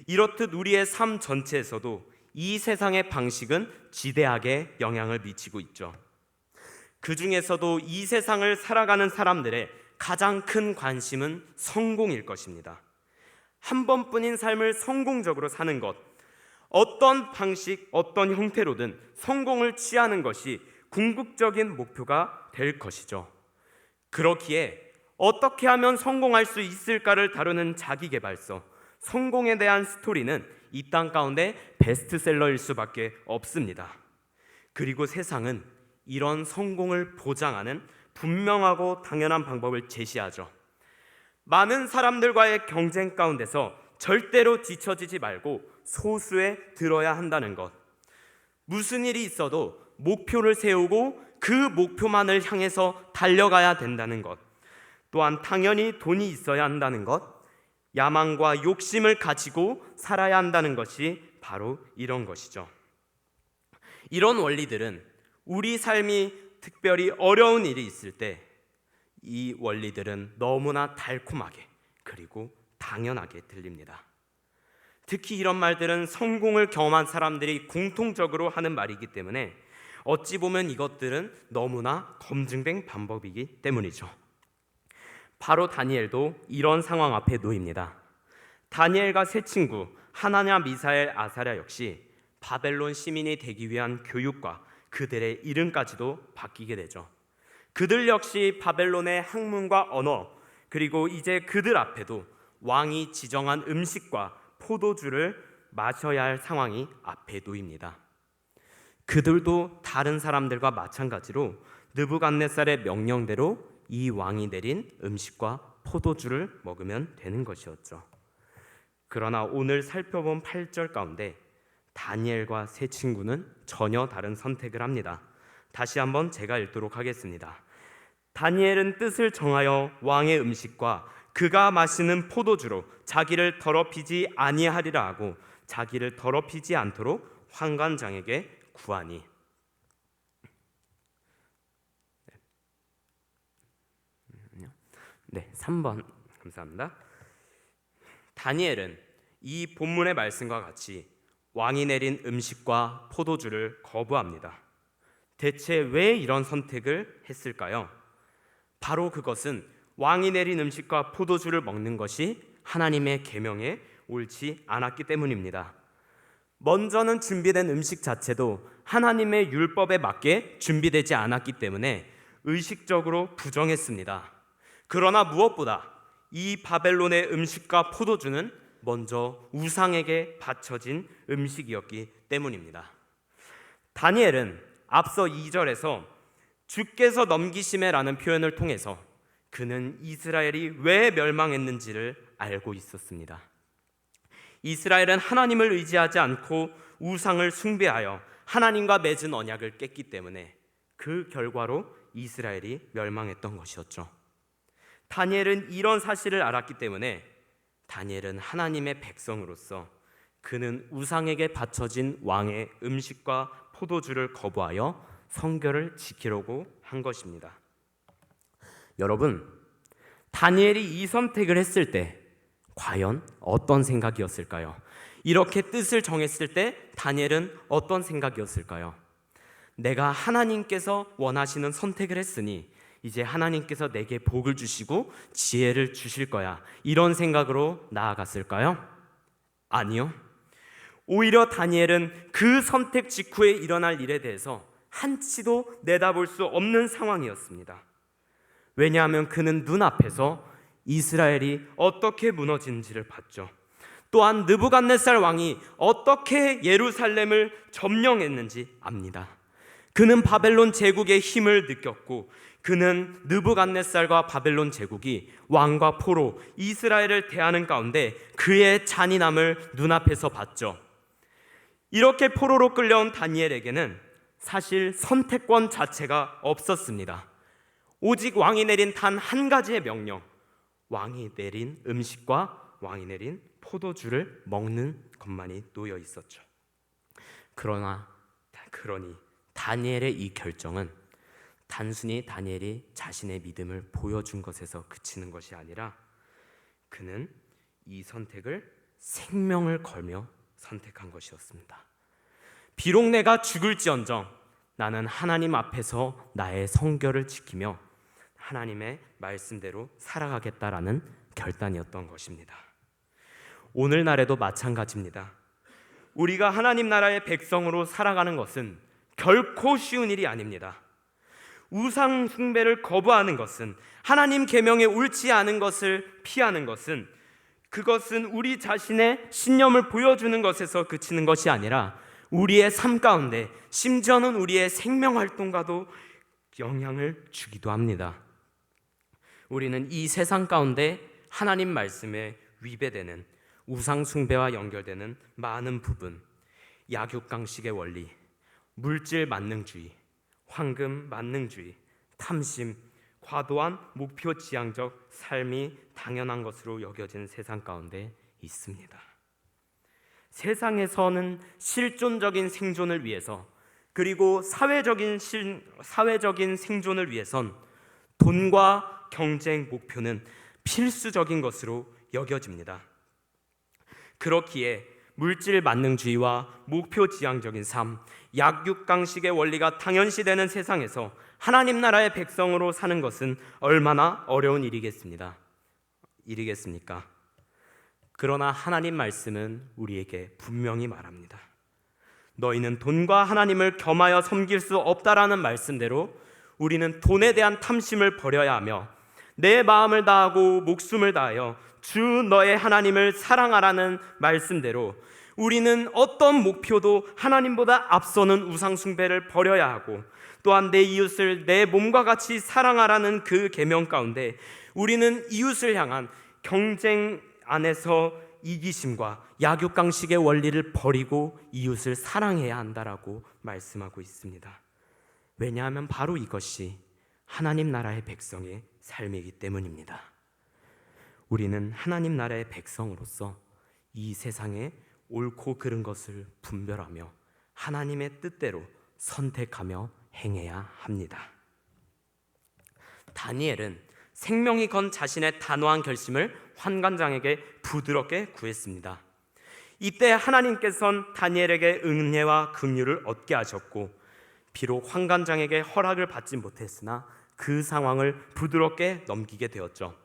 이렇듯 우리의 삶 전체에서도 이 세상의 방식은 지대하게 영향을 미치고 있죠. 그 중에서도 이 세상을 살아가는 사람들의 가장 큰 관심은 성공일 것입니다. 한 번뿐인 삶을 성공적으로 사는 것, 어떤 방식, 어떤 형태로든 성공을 취하는 것이 궁극적인 목표가 될 것이죠. 그렇기에 어떻게 하면 성공할 수 있을까를 다루는 자기계발서, 성공에 대한 스토리는 이 땅 가운데 베스트셀러일 수밖에 없습니다. 그리고 세상은 이런 성공을 보장하는 분명하고 당연한 방법을 제시하죠. 많은 사람들과의 경쟁 가운데서 절대로 뒤처지지 말고 소수에 들어야 한다는 것. 무슨 일이 있어도 목표를 세우고 그 목표만을 향해서 달려가야 된다는 것. 또한 당연히 돈이 있어야 한다는 것. 야망과 욕심을 가지고 살아야 한다는 것이 바로 이런 것이죠. 이런 원리들은 우리 삶이 특별히 어려운 일이 있을 때 이 원리들은 너무나 달콤하게 그리고 당연하게 들립니다. 특히 이런 말들은 성공을 경험한 사람들이 공통적으로 하는 말이기 때문에 어찌 보면 이것들은 너무나 검증된 방법이기 때문이죠. 바로 다니엘도 이런 상황 앞에 놓입니다. 다니엘과 세 친구 하나냐, 미사엘, 아사랴 역시 바벨론 시민이 되기 위한 교육과 그들의 이름까지도 바뀌게 되죠. 그들 역시 바벨론의 학문과 언어, 그리고 이제 그들 앞에도 왕이 지정한 음식과 포도주를 마셔야 할 상황이 앞에 놓입니다. 그들도 다른 사람들과 마찬가지로 느부갓네살의 명령대로 이 왕이 내린 음식과 포도주를 먹으면 되는 것이었죠. 그러나 오늘 살펴본 8절 가운데 다니엘과 세 친구는 전혀 다른 선택을 합니다. 다시 한번 제가 읽도록 하겠습니다. 다니엘은 뜻을 정하여 왕의 음식과 그가 마시는 포도주로 자기를 더럽히지 아니하리라 하고 자기를 더럽히지 않도록 환관장에게 구하니. 네, 3번 감사합니다. 다니엘은 이 본문의 말씀과 같이 왕이 내린 음식과 포도주를 거부합니다. 대체 왜 이런 선택을 했을까요? 바로 그것은 왕이 내린 음식과 포도주를 먹는 것이 하나님의 계명에 옳지 않았기 때문입니다. 먼저는 준비된 음식 자체도 하나님의 율법에 맞게 준비되지 않았기 때문에 의식적으로 부정했습니다. 그러나 무엇보다 이 바벨론의 음식과 포도주는 먼저 우상에게 바쳐진 음식이었기 때문입니다. 다니엘은 앞서 2절에서 주께서 넘기심에라는 표현을 통해서 그는 이스라엘이 왜 멸망했는지를 알고 있었습니다. 이스라엘은 하나님을 의지하지 않고 우상을 숭배하여 하나님과 맺은 언약을 깼기 때문에 그 결과로 이스라엘이 멸망했던 것이었죠. 다니엘은 이런 사실을 알았기 때문에 다니엘은 하나님의 백성으로서 그는 우상에게 바쳐진 왕의 음식과 포도주를 거부하여 성결을 지키려고 한 것입니다. 여러분, 다니엘이 이 선택을 했을 때 과연 어떤 생각이었을까요? 이렇게 뜻을 정했을 때 다니엘은 어떤 생각이었을까요? 내가 하나님께서 원하시는 선택을 했으니 이제 하나님께서 내게 복을 주시고 지혜를 주실 거야, 이런 생각으로 나아갔을까요? 아니요. 오히려 다니엘은 그 선택 직후에 일어날 일에 대해서 한치도 내다볼 수 없는 상황이었습니다. 왜냐하면 그는 눈앞에서 이스라엘이 어떻게 무너지는지를 봤죠. 또한 느부갓네살 왕이 어떻게 예루살렘을 점령했는지 압니다. 그는 바벨론 제국의 힘을 느꼈고, 그는 느부갓네살과 바벨론 제국이 왕과 포로 이스라엘을 대하는 가운데 그의 잔인함을 눈앞에서 봤죠. 이렇게 포로로 끌려온 다니엘에게는 사실 선택권 자체가 없었습니다. 오직 왕이 내린 단 한 가지의 명령, 왕이 내린 음식과 왕이 내린 포도주를 먹는 것만이 놓여 있었죠. 그러니 다니엘의 이 결정은 단순히 다니엘이 자신의 믿음을 보여준 것에서 그치는 것이 아니라, 그는 이 선택을 생명을 걸며 선택한 것이었습니다. 비록 내가 죽을지언정 나는 하나님 앞에서 나의 성결을 지키며 하나님의 말씀대로 살아가겠다라는 결단이었던 것입니다. 오늘날에도 마찬가지입니다. 우리가 하나님 나라의 백성으로 살아가는 것은 결코 쉬운 일이 아닙니다. 우상 숭배를 거부하는 것은, 하나님 계명에 옳지 않은 것을 피하는 것은, 그것은 우리 자신의 신념을 보여주는 것에서 그치는 것이 아니라 우리의 삶 가운데, 심지어는 우리의 생명 활동과도 영향을 주기도 합니다. 우리는 이 세상 가운데 하나님 말씀에 위배되는 우상 숭배와 연결되는 많은 부분, 약육강식의 원리, 물질 만능주의, 황금 만능주의, 탐심, 과도한 목표 지향적 삶이 당연한 것으로 여겨진 세상 가운데 있습니다. 세상에서는 실존적인 생존을 위해서, 그리고 사회적인 생존을 위해선 돈과 경쟁 목표는 필수적인 것으로 여겨집니다. 그렇기에 물질 만능주의와 목표 지향적인 삶, 약육강식의 원리가 당연시되는 세상에서 하나님 나라의 백성으로 사는 것은 얼마나 어려운 일이겠습니까? 그러나 하나님 말씀은 우리에게 분명히 말합니다. 너희는 돈과 하나님을 겸하여 섬길 수 없다라는 말씀대로 우리는 돈에 대한 탐심을 버려야 하며, 내 마음을 다하고 목숨을 다하여 주 너의 하나님을 사랑하라는 말씀대로 우리는 어떤 목표도 하나님보다 앞서는 우상 숭배를 버려야 하고, 또한 내 이웃을 내 몸과 같이 사랑하라는 그 계명 가운데 우리는 이웃을 향한 경쟁 안에서 이기심과 약육강식의 원리를 버리고 이웃을 사랑해야 한다라고 말씀하고 있습니다. 왜냐하면 바로 이것이 하나님 나라의 백성의 삶이기 때문입니다. 우리는 하나님 나라의 백성으로서 이 세상에 옳고 그른 것을 분별하며 하나님의 뜻대로 선택하며 행해야 합니다. 다니엘은 생명이 건 자신의 단호한 결심을 환관장에게 부드럽게 구했습니다. 이때 하나님께서는 다니엘에게 은혜와 긍휼을 얻게 하셨고, 비록 환관장에게 허락을 받지 못했으나 그 상황을 부드럽게 넘기게 되었죠.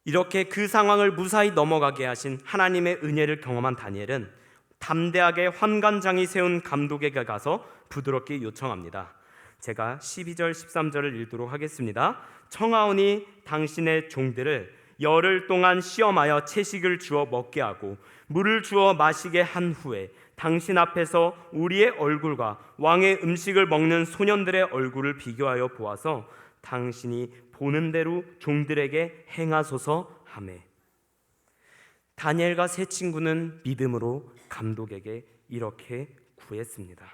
이렇게 그 상황을 무사히 넘어가게 하신 하나님의 은혜를 경험한 다니엘은 담대하게 환관장이 세운 감독에게 가서 부드럽게 요청합니다. 제가 12절 13절을 읽도록 하겠습니다. 청하오니 당신의 종들을 열흘 동안 시험하여 채식을 주어 먹게 하고 물을 주어 마시게 한 후에 당신 앞에서 우리의 얼굴과 왕의 음식을 먹는 소년들의 얼굴을 비교하여 보아서 당신이 보는 대로 종들에게 행하소서 하매. 다니엘과 세 친구는 믿음으로 감독에게 이렇게 구했습니다.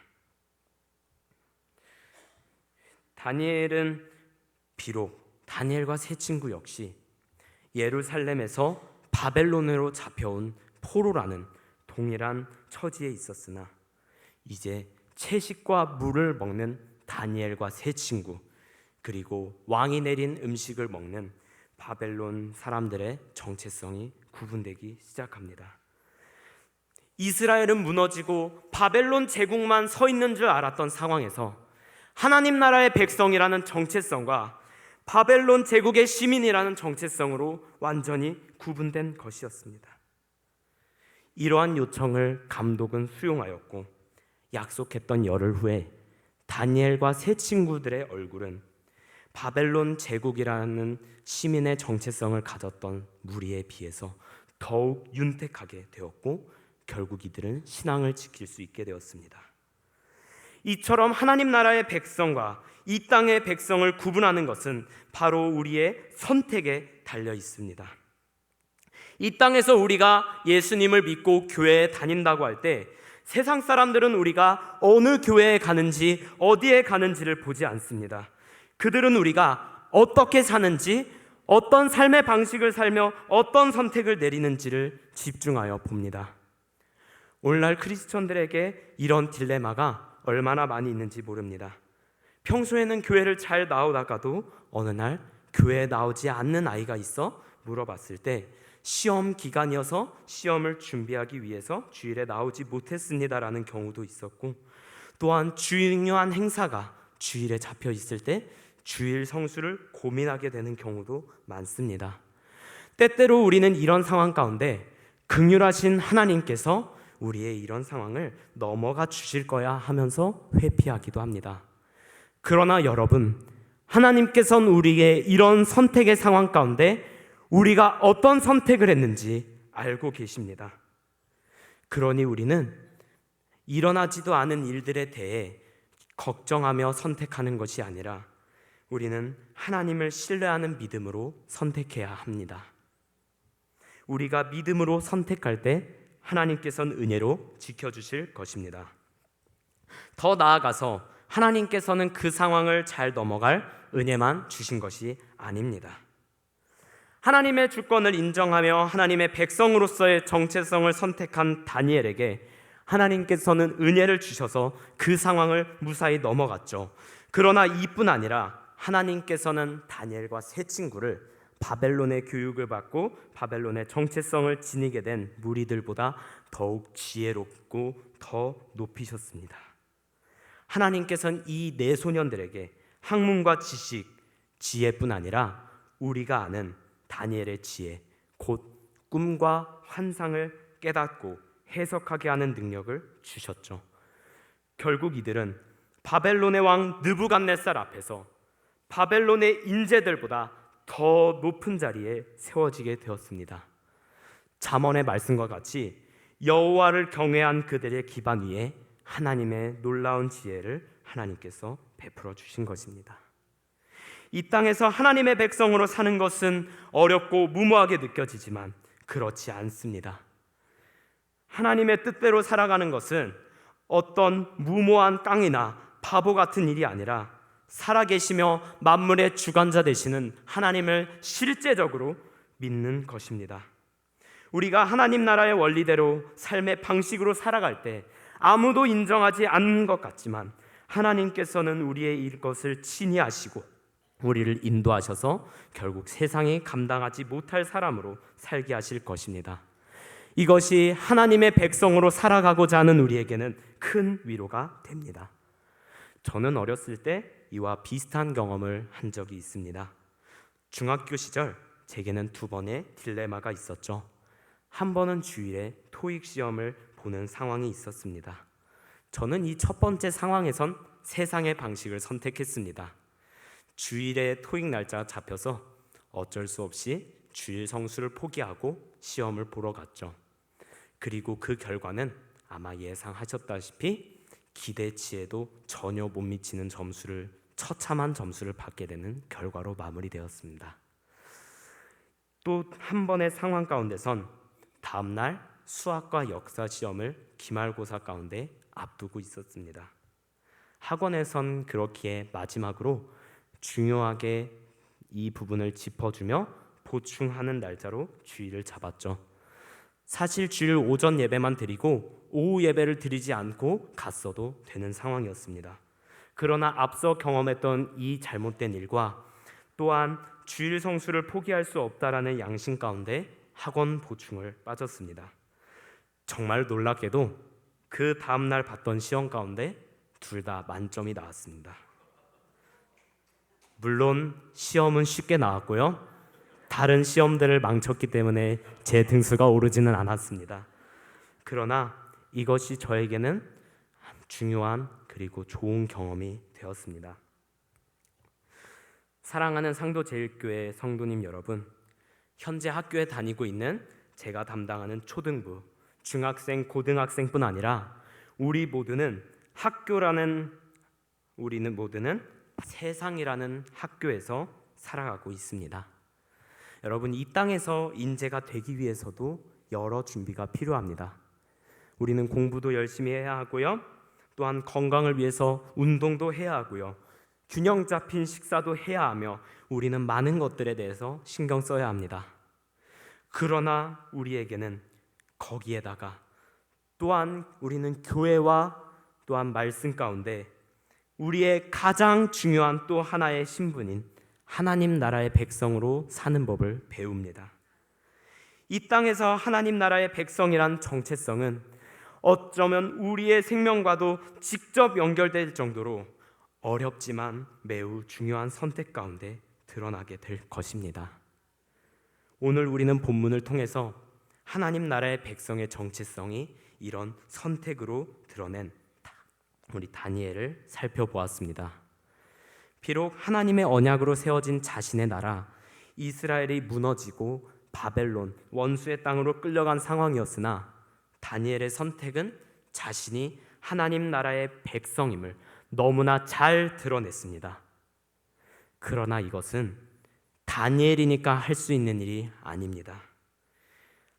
다니엘과 세 친구 역시 예루살렘에서 바벨론으로 잡혀온 포로라는 동일한 처지에 있었으나, 이제 채식과 물을 먹는 다니엘과 세 친구, 그리고 왕이 내린 음식을 먹는 바벨론 사람들의 정체성이 구분되기 시작합니다. 이스라엘은 무너지고 바벨론 제국만 서 있는 줄 알았던 상황에서 하나님 나라의 백성이라는 정체성과 바벨론 제국의 시민이라는 정체성으로 완전히 구분된 것이었습니다. 이러한 요청을 감독은 수용하였고 약속했던 열흘 후에 다니엘과 세 친구들의 얼굴은 바벨론 제국이라는 시민의 정체성을 가졌던 무리에 비해서 더욱 윤택하게 되었고 결국 이들은 신앙을 지킬 수 있게 되었습니다. 이처럼 하나님 나라의 백성과 이 땅의 백성을 구분하는 것은 바로 우리의 선택에 달려 있습니다. 이 땅에서 우리가 예수님을 믿고 교회에 다닌다고 할 때 세상 사람들은 우리가 어느 교회에 가는지 어디에 가는지를 보지 않습니다. 그들은 우리가 어떻게 사는지, 어떤 삶의 방식을 살며 어떤 선택을 내리는지를 집중하여 봅니다. 오늘날 크리스천들에게 이런 딜레마가 얼마나 많이 있는지 모릅니다. 평소에는 교회를 잘 나오다가도 어느 날 교회에 나오지 않는 아이가 있어 물어봤을 때 시험 기간이어서 시험을 준비하기 위해서 주일에 나오지 못했습니다라는 경우도 있었고, 또한 중요한 행사가 주일에 잡혀 있을 때 주일 성수를 고민하게 되는 경우도 많습니다. 때때로 우리는 이런 상황 가운데 긍휼하신 하나님께서 우리의 이런 상황을 넘어가 주실 거야 하면서 회피하기도 합니다. 그러나 여러분, 하나님께서는 우리의 이런 선택의 상황 가운데 우리가 어떤 선택을 했는지 알고 계십니다. 그러니 우리는 일어나지도 않은 일들에 대해 걱정하며 선택하는 것이 아니라 우리는 하나님을 신뢰하는 믿음으로 선택해야 합니다. 우리가 믿음으로 선택할 때 하나님께서는 은혜로 지켜주실 것입니다. 더 나아가서 하나님께서는 그 상황을 잘 넘어갈 은혜만 주신 것이 아닙니다. 하나님의 주권을 인정하며 하나님의 백성으로서의 정체성을 선택한 다니엘에게 하나님께서는 은혜를 주셔서 그 상황을 무사히 넘어갔죠. 그러나 이뿐 아니라 하나님께서는 다니엘과 세 친구를 바벨론의 교육을 받고 바벨론의 정체성을 지니게 된 무리들보다 더욱 지혜롭고 더 높이셨습니다. 하나님께서는 이 네 소년들에게 학문과 지식, 지혜뿐 아니라 우리가 아는 다니엘의 지혜, 곧 꿈과 환상을 깨닫고 해석하게 하는 능력을 주셨죠. 결국 이들은 바벨론의 왕 느부갓네살 앞에서 바벨론의 인재들보다 더 높은 자리에 세워지게 되었습니다. 잠언의 말씀과 같이 여호와를 경외한 그들의 기반 위에 하나님의 놀라운 지혜를 하나님께서 베풀어 주신 것입니다. 이 땅에서 하나님의 백성으로 사는 것은 어렵고 무모하게 느껴지지만 그렇지 않습니다. 하나님의 뜻대로 살아가는 것은 어떤 무모한 깡이나 바보 같은 일이 아니라 살아계시며 만물의 주관자 되시는 하나님을 실제적으로 믿는 것입니다. 우리가 하나님 나라의 원리대로 삶의 방식으로 살아갈 때 아무도 인정하지 않는 것 같지만 하나님께서는 우리의 이것을 친히 아시고 우리를 인도하셔서 결국 세상이 감당하지 못할 사람으로 살게 하실 것입니다. 이것이 하나님의 백성으로 살아가고자 하는 우리에게는 큰 위로가 됩니다. 저는 어렸을 때 이와 비슷한 경험을 한 적이 있습니다. 중학교 시절 제게는 두 번의 딜레마가 있었죠. 한 번은 주일에 토익 시험을 보는 상황이 있었습니다. 저는 이 첫 번째 상황에선 세상의 방식을 선택했습니다. 주일에 토익 날짜가 잡혀서 어쩔 수 없이 주일 성수를 포기하고 시험을 보러 갔죠. 그리고 그 결과는 아마 예상하셨다시피 기대치에도 전혀 못 미치는 점수를, 처참한 점수를 받게 되는 결과로 마무리되었습니다. 또 한 번의 상황 가운데선 다음날 수학과 역사 시험을 기말고사 가운데 앞두고 있었습니다. 학원에선 그렇기에 마지막으로 중요하게 이 부분을 짚어주며 보충하는 날짜로 주일을 잡았죠. 사실 주일 오전 예배만 드리고 오후 예배를 드리지 않고 갔어도 되는 상황이었습니다. 그러나 앞서 경험했던 이 잘못된 일과 또한 주일 성수를 포기할 수 없다라는 양심 가운데 학원 보충을 빠졌습니다. 정말 놀랍게도 그 다음날 봤던 시험 가운데 둘 다 만점이 나왔습니다. 물론 시험은 쉽게 나왔고요. 다른 시험들을 망쳤기 때문에 제 등수가 오르지는 않았습니다. 그러나 이것이 저에게는 중요한 그리고 좋은 경험이 되었습니다. 사랑하는 상도제일교회 성도님 여러분, 현재 학교에 다니고 있는 제가 담당하는 초등부, 중학생, 고등학생뿐 아니라 우리는 모두는 세상이라는 학교에서 살아가고 있습니다. 여러분, 이 땅에서 인재가 되기 위해서도 여러 준비가 필요합니다. 우리는 공부도 열심히 해야 하고요. 또한 건강을 위해서 운동도 해야 하고요. 균형 잡힌 식사도 해야 하며 우리는 많은 것들에 대해서 신경 써야 합니다. 그러나 우리에게는 거기에다가 또한 우리는 교회와 또한 말씀 가운데 우리의 가장 중요한 또 하나의 신분인 하나님 나라의 백성으로 사는 법을 배웁니다. 이 땅에서 하나님 나라의 백성이란 정체성은 어쩌면 우리의 생명과도 직접 연결될 정도로 어렵지만 매우 중요한 선택 가운데 드러나게 될 것입니다. 오늘 우리는 본문을 통해서 하나님 나라의 백성의 정체성이 이런 선택으로 드러낸 우리 다니엘을 살펴보았습니다. 비록 하나님의 언약으로 세워진 자신의 나라 이스라엘이 무너지고 바벨론 원수의 땅으로 끌려간 상황이었으나 다니엘의 선택은 자신이 하나님 나라의 백성임을 너무나 잘 드러냈습니다. 그러나 이것은 다니엘이니까 할 수 있는 일이 아닙니다.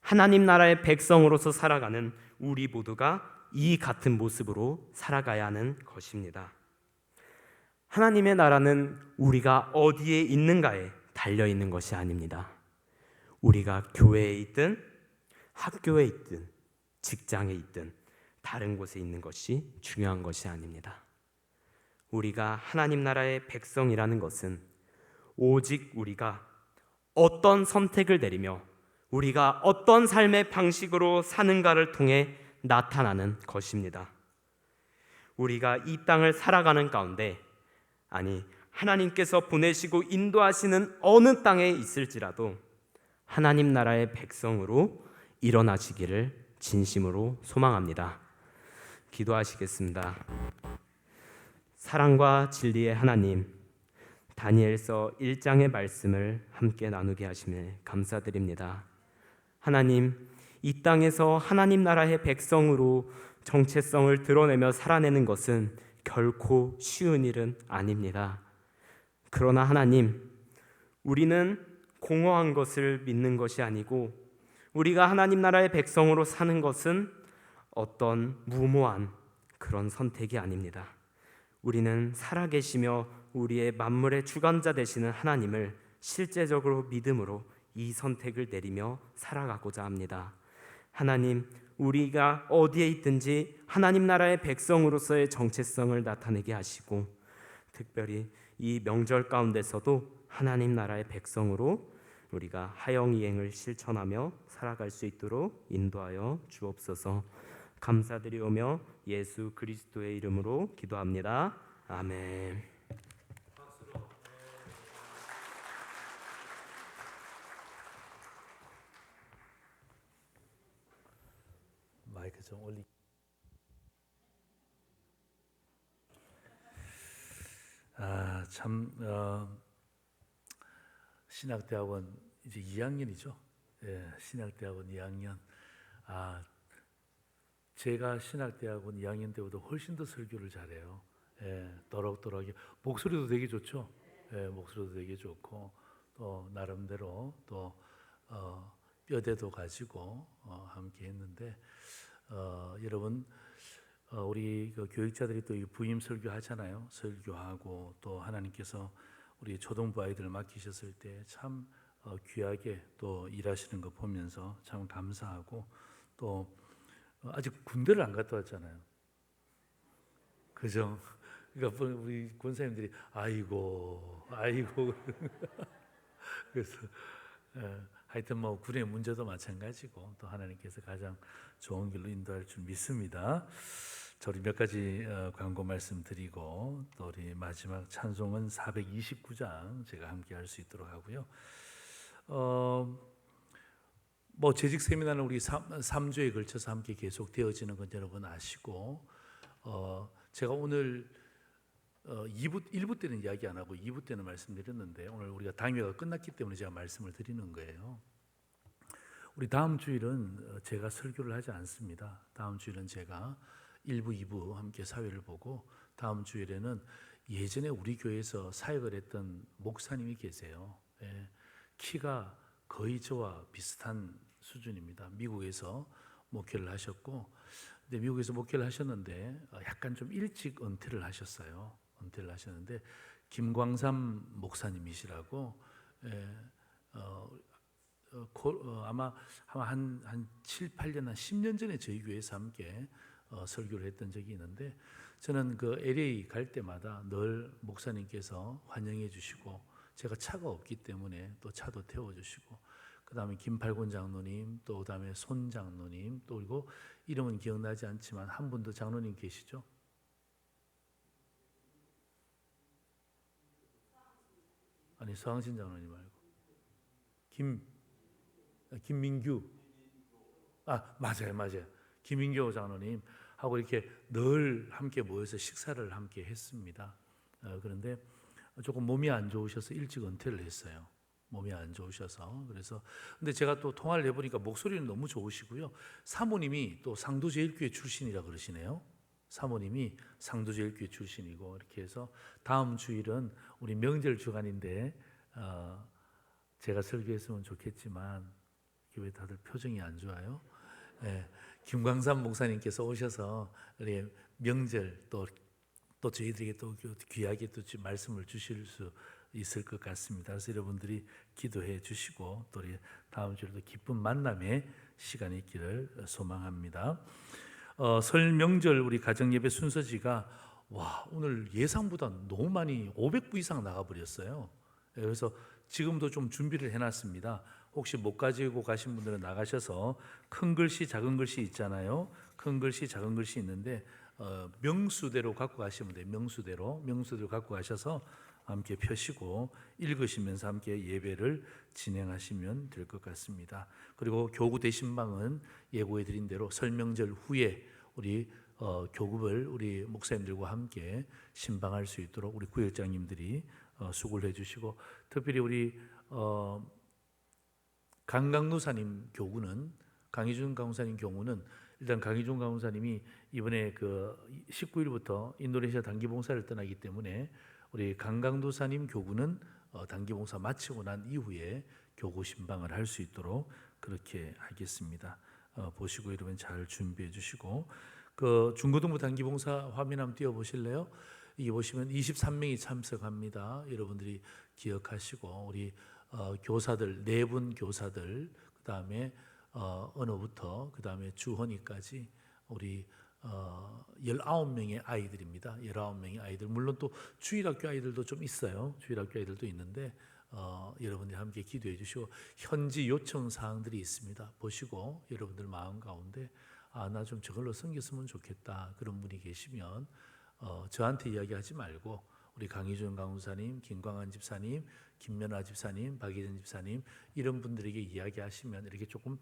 하나님 나라의 백성으로서 살아가는 우리 모두가 이 같은 모습으로 살아가야 하는 것입니다. 하나님의 나라는 우리가 어디에 있는가에 달려 있는 것이 아닙니다. 우리가 교회에 있든 학교에 있든 직장에 있든 다른 곳에 있는 것이 중요한 것이 아닙니다. 우리가 하나님 나라의 백성이라는 것은 오직 우리가 어떤 선택을 내리며 우리가 어떤 삶의 방식으로 사는가를 통해 나타나는 것입니다. 우리가 이 땅을 살아가는 가운데 하나님께서 보내시고 인도하시는 어느 땅에 있을지라도 하나님 나라의 백성으로 일어나시기를 진심으로 소망합니다. 기도하시겠습니다. 사랑과 진리의 하나님, 다니엘서 1장의 말씀을 함께 나누게 하심에 감사드립니다. 하나님, 이 땅에서 하나님 나라의 백성으로 정체성을 드러내며 살아내는 것은 결코 쉬운 일은 아닙니다. 그러나 하나님, 우리는 공허한 것을 믿는 것이 아니고 우리가 하나님 나라의 백성으로 사는 것은 어떤 무모한 그런 선택이 아닙니다. 우리는 살아계시며 우리의 만물의 주관자 되시는 하나님을 실제적으로 믿음으로 이 선택을 내리며 살아가고자 합니다. 하나님, 우리가 어디에 있든지 하나님 나라의 백성으로서의 정체성을 나타내게 하시고 특별히 이 명절 가운데서도 하나님 나라의 백성으로 우리가 하영이행을 실천하며 살아갈 수 있도록 인도하여 주옵소서. 감사드리오며 예수 그리스도의 이름으로 기도합니다. 아멘. 마이크 좀 올리. 신학대학원 이제 2학년이죠. 예, 신학대학원 2학년. 제가 신학대학원 2학년 때보다 훨씬 더 설교를 잘해요. 예, 또록또록하게 목소리도 되게 좋죠. 예, 목소리도 되게 좋고 또 나름대로 또 뼈대도 가지고 함께 했는데 여러분 우리 그 교육자들이 또 부임 설교 하잖아요. 설교하고 또 하나님께서 우리 초등부 아이들을 맡기셨을 때 참 귀하게 또 일하시는 거 보면서 참 감사하고 또 아직 군대를 안 갔다 왔잖아요. 그죠? 그러니까 우리 권사님들이 아이고 그래서 하여튼 뭐 군의 문제도 마찬가지고 또 하나님께서 가장 좋은 길로 인도할 줄 믿습니다. 자, 우리 몇 가지 광고 말씀드리고 또 우리 마지막 찬송은 429장 제가 함께 할 수 있도록 하고요. 뭐 재직 세미나는 우리 3주에 걸쳐서 함께 계속 되어지는 건 여러분 아시고, 제가 오늘 1부 때는 이야기 안 하고 2부 때는 말씀드렸는데, 오늘 우리가 당회가 끝났기 때문에 제가 말씀을 드리는 거예요. 우리 다음 주일은 제가 설교를 하지 않습니다. 다음 주일은 제가 1부, 2부 함께 사회를 보고, 다음 주일에는 예전에 우리 교회에서 사역을 했던 목사님이 계세요. 예, 키가 거의 저와 비슷한 수준입니다. 미국에서 목회를 하셨고, 근데 미국에서 목회를 하셨는데 약간 좀 일찍 은퇴를 하셨어요. 은퇴를 하셨는데 김광삼 목사님이시라고, 아마 한 7, 8년, 한 10년 전에 저희 교회에서 함께 설교를 했던 적이 있는데, 저는 그 LA 갈 때마다 늘 목사님께서 환영해 주시고, 제가 차가 없기 때문에 또 차도 태워주시고, 그 다음에 김팔곤 장로님, 또 그 다음에 손 장로님, 또 그리고 이름은 기억나지 않지만 한 분 더 장로님 계시죠? 아니, 서항신 장로님 말고 김민규, 맞아요. 김민규 장로님 하고 이렇게 늘 함께 모여서 식사를 함께 했습니다. 그런데 조금 몸이 안 좋으셔서 일찍 은퇴를 했어요. 몸이 안 좋으셔서. 그래서 근데 제가 또 통화를 해보니까 목소리는 너무 좋으시고요. 사모님이 또 상도제일교회 출신이라 그러시네요. 사모님이 상도제일교회 출신이고, 이렇게 해서 다음 주일은 우리 명절 주간인데 제가 설교했으면 좋겠지만 왜 다들 표정이 안 좋아요? 네, 김광삼 목사님께서 오셔서 우리 명절 또 저희들에게 또 귀하게 또 말씀을 주실 수 있을 것 같습니다. 그래서 여러분들이 기도해 주시고, 또 우리 다음 주에도 기쁜 만남의 시간이 있기를 소망합니다. 설 명절 우리 가정 예배 순서지가 오늘 예상보다 너무 많이 500부 이상 나가버렸어요. 그래서 지금도 좀 준비를 해놨습니다. 혹시 못 가지고 가신 분들은 나가셔서 큰 글씨 작은 글씨 있잖아요. 큰 글씨 작은 글씨 있는데 명수대로 갖고 가시면 돼요. 명수대로 갖고 가셔서 함께 펴시고 읽으시면서 함께 예배를 진행하시면 될 것 같습니다. 그리고 교구 대신방은 예고해 드린 대로 설명절 후에 우리 교급을 우리 목사님들과 함께 신방할 수 있도록 우리 구역장님들이 수고를 해주시고, 특별히 우리 강강노사님 교구는, 강희준 강사님 경우는 일단 강희준 강사님이 이번에 그 19일부터 인도네시아 단기봉사를 떠나기 때문에 우리 강강도사님 교구는 단기봉사 마치고 난 이후에 교구 신방을 할 수 있도록 그렇게 하겠습니다. 보시고 이러면 잘 준비해 주시고, 그 중고등부 단기봉사 화면 한번 띄워 보실래요? 이게 보시면 23명이 참석합니다. 여러분들이 기억하시고, 우리 교사들 4분 교사들, 그 다음에 언어부터 그 다음에 주헌이까지 우리 19명의 아이들입니다. 19명의 아이들, 물론 또 주일학교 아이들도 좀 있어요. 주일학교 아이들도 있는데 여러분들이 함께 기도해 주시고, 현지 요청 사항들이 있습니다. 보시고 여러분들 마음 가운데 나 좀 저걸로 섬겼으면 좋겠다, 그런 분이 계시면 저한테 이야기하지 말고 우리 강희준 강우사님, 김광한 집사님, 김면아 집사님, 박희전 집사님, 이런 분들에게 이야기하시면 이렇게 조금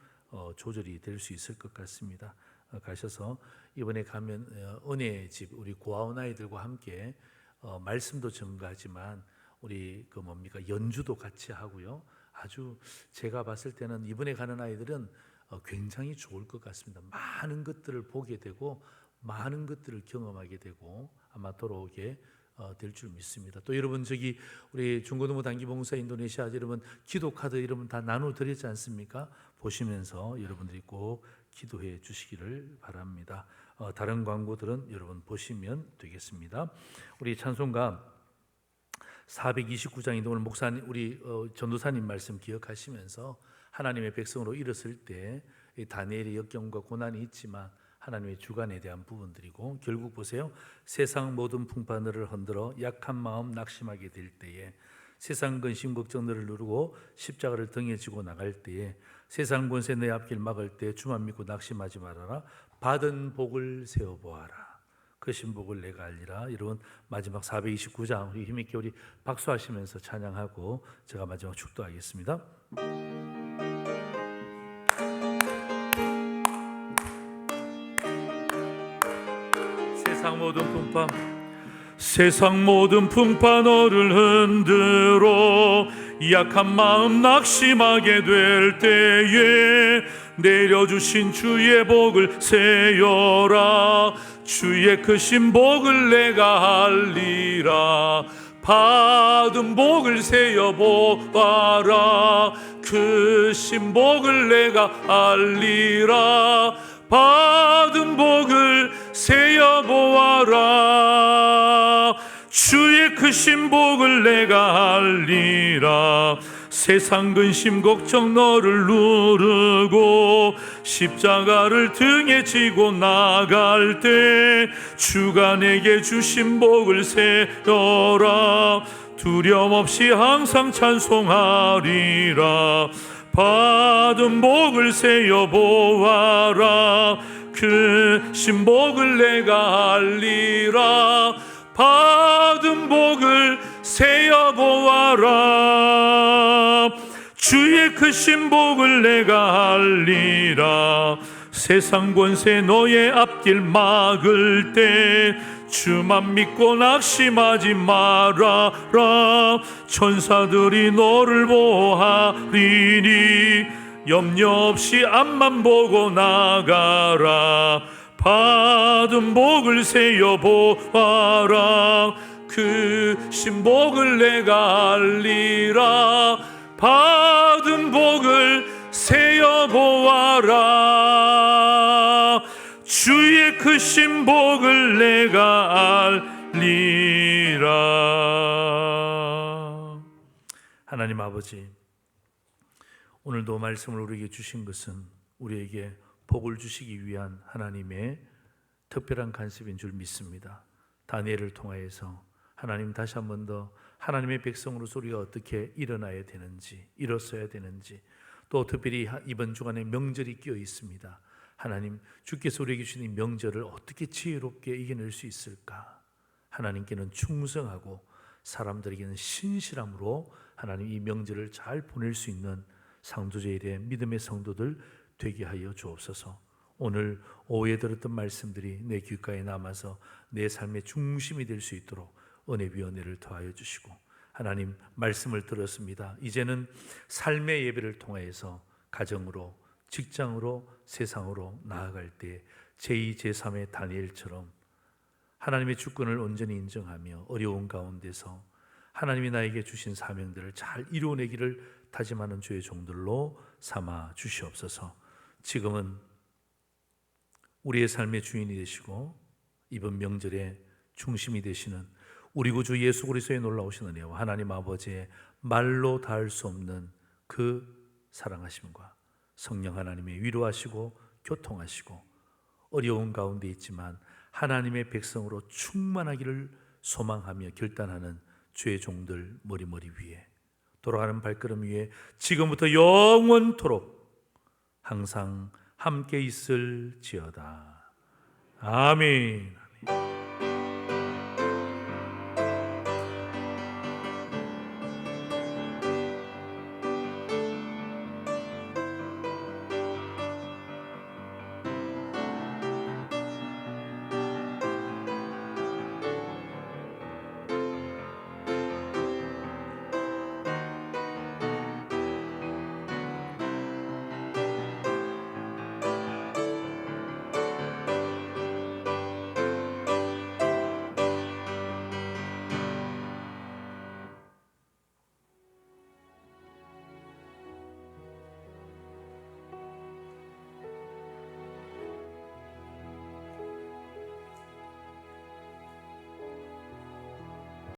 조절이 될 수 있을 것 같습니다. 가셔서 이번에 가면 은혜의 집 우리 고아원 아이들과 함께 말씀도 전가하지만 우리 연주도 같이 하고요. 아주 제가 봤을 때는 이번에 가는 아이들은 굉장히 좋을 것 같습니다. 많은 것들을 보게 되고 많은 것들을 경험하게 되고 아마 돌아오게 될 줄 믿습니다. 또 여러분, 저기 우리 중고등부 단기봉사 인도네시아 여러분 기도 카드 여러분 다 나눠 드렸지 않습니까? 보시면서 여러분들이 꼭 기도해 주시기를 바랍니다. 다른 광고들은 여러분 보시면 되겠습니다. 우리 찬송가 429장인데 오늘 목사님, 우리 전도사님 말씀 기억하시면서 하나님의 백성으로 일었을 때 다니엘의 역경과 고난이 있지만 하나님의 주관에 대한 부분들이고, 결국 보세요. 세상 모든 풍파들을 흔들어 약한 마음 낙심하게 될 때에, 세상 근심 걱정들을 누르고 십자가를 등에 지고 나갈 때에, 세상 권세 내 앞길 막을 때 주만 믿고 낙심하지 말아라. 받은 복을 세어보아라. 그 신복을 내가 알리라. 여러분 마지막 429장 힘있게 우리 박수하시면서 찬양하고 제가 마지막 축도하겠습니다. 세상 모든 풍파 너를 흔들어 약한 마음 낙심하게 될 때에 내려주신 주의 복을 세어라. 주의 크신 복을 내가 알리라. 받은 복을 세어보아라. 크신 복을 내가 알리라. 받은 복을 세어보아라. 주의 크신 복을 내가 알리라. 세상 근심 걱정 너를 누르고 십자가를 등에 지고 나갈 때 주가 내게 주신 복을 세어라. 두려움 없이 항상 찬송하리라. 받은 복을 세어보아라. 그 신복을 내가 알리라. 받은 복을 세어보아라. 주의 크신 복을 내가 알리라. 세상 권세 너의 앞길 막을 때 주만 믿고 낙심하지 말아라. 천사들이 너를 보호하리니 염려 없이 앞만 보고 나가라. 받은 복을 세어보아라. 그 신복을 내가 알리라. 받은 복을 세어보아라. 주의 크신 복을 내가 알리라. 하나님 아버지, 오늘도 말씀을 우리에게 주신 것은 우리에게 복을 주시기 위한 하나님의 특별한 간섭인 줄 믿습니다. 다니엘을 통하여서 하나님 다시 한 번 더 하나님의 백성으로서 우리가 어떻게 일어나야 되는지, 일어서야 되는지, 또 특별히 이번 주간에 명절이 끼어 있습니다. 하나님, 주께서 우리에게 주신 이 명절을 어떻게 지혜롭게 이겨낼 수 있을까? 하나님께는 충성하고 사람들에게는 신실함으로 하나님 이 명절을 잘 보낼 수 있는 상두제일의 믿음의 성도들 되게 하여 주옵소서. 오늘 오후에 들었던 말씀들이 내 귓가에 남아서 내 삶의 중심이 될 수 있도록 은혜 위 은혜를 더하여 주시고, 하나님 말씀을 들었습니다. 이제는 삶의 예배를 통해서 가정으로, 직장으로, 세상으로 나아갈 때 제2, 제3의 다니엘처럼 하나님의 주권을 온전히 인정하며 어려운 가운데서 하나님이 나에게 주신 사명들을 잘 이루어내기를 다짐하는 주의 종들로 삼아 주시옵소서. 지금은 우리의 삶의 주인이 되시고 이번 명절의 중심이 되시는 우리 구주 예수 그리스도의 놀라우신 은혜와 하나님 아버지의 말로 닿을 수 없는 그 사랑하심과 성령 하나님의 위로하시고 교통하시고 어려운 가운데 있지만 하나님의 백성으로 충만하기를 소망하며 결단하는 주의 종들 머리머리 위에, 돌아가는 발걸음 위에 지금부터 영원토록 항상 함께 있을지어다. 아멘.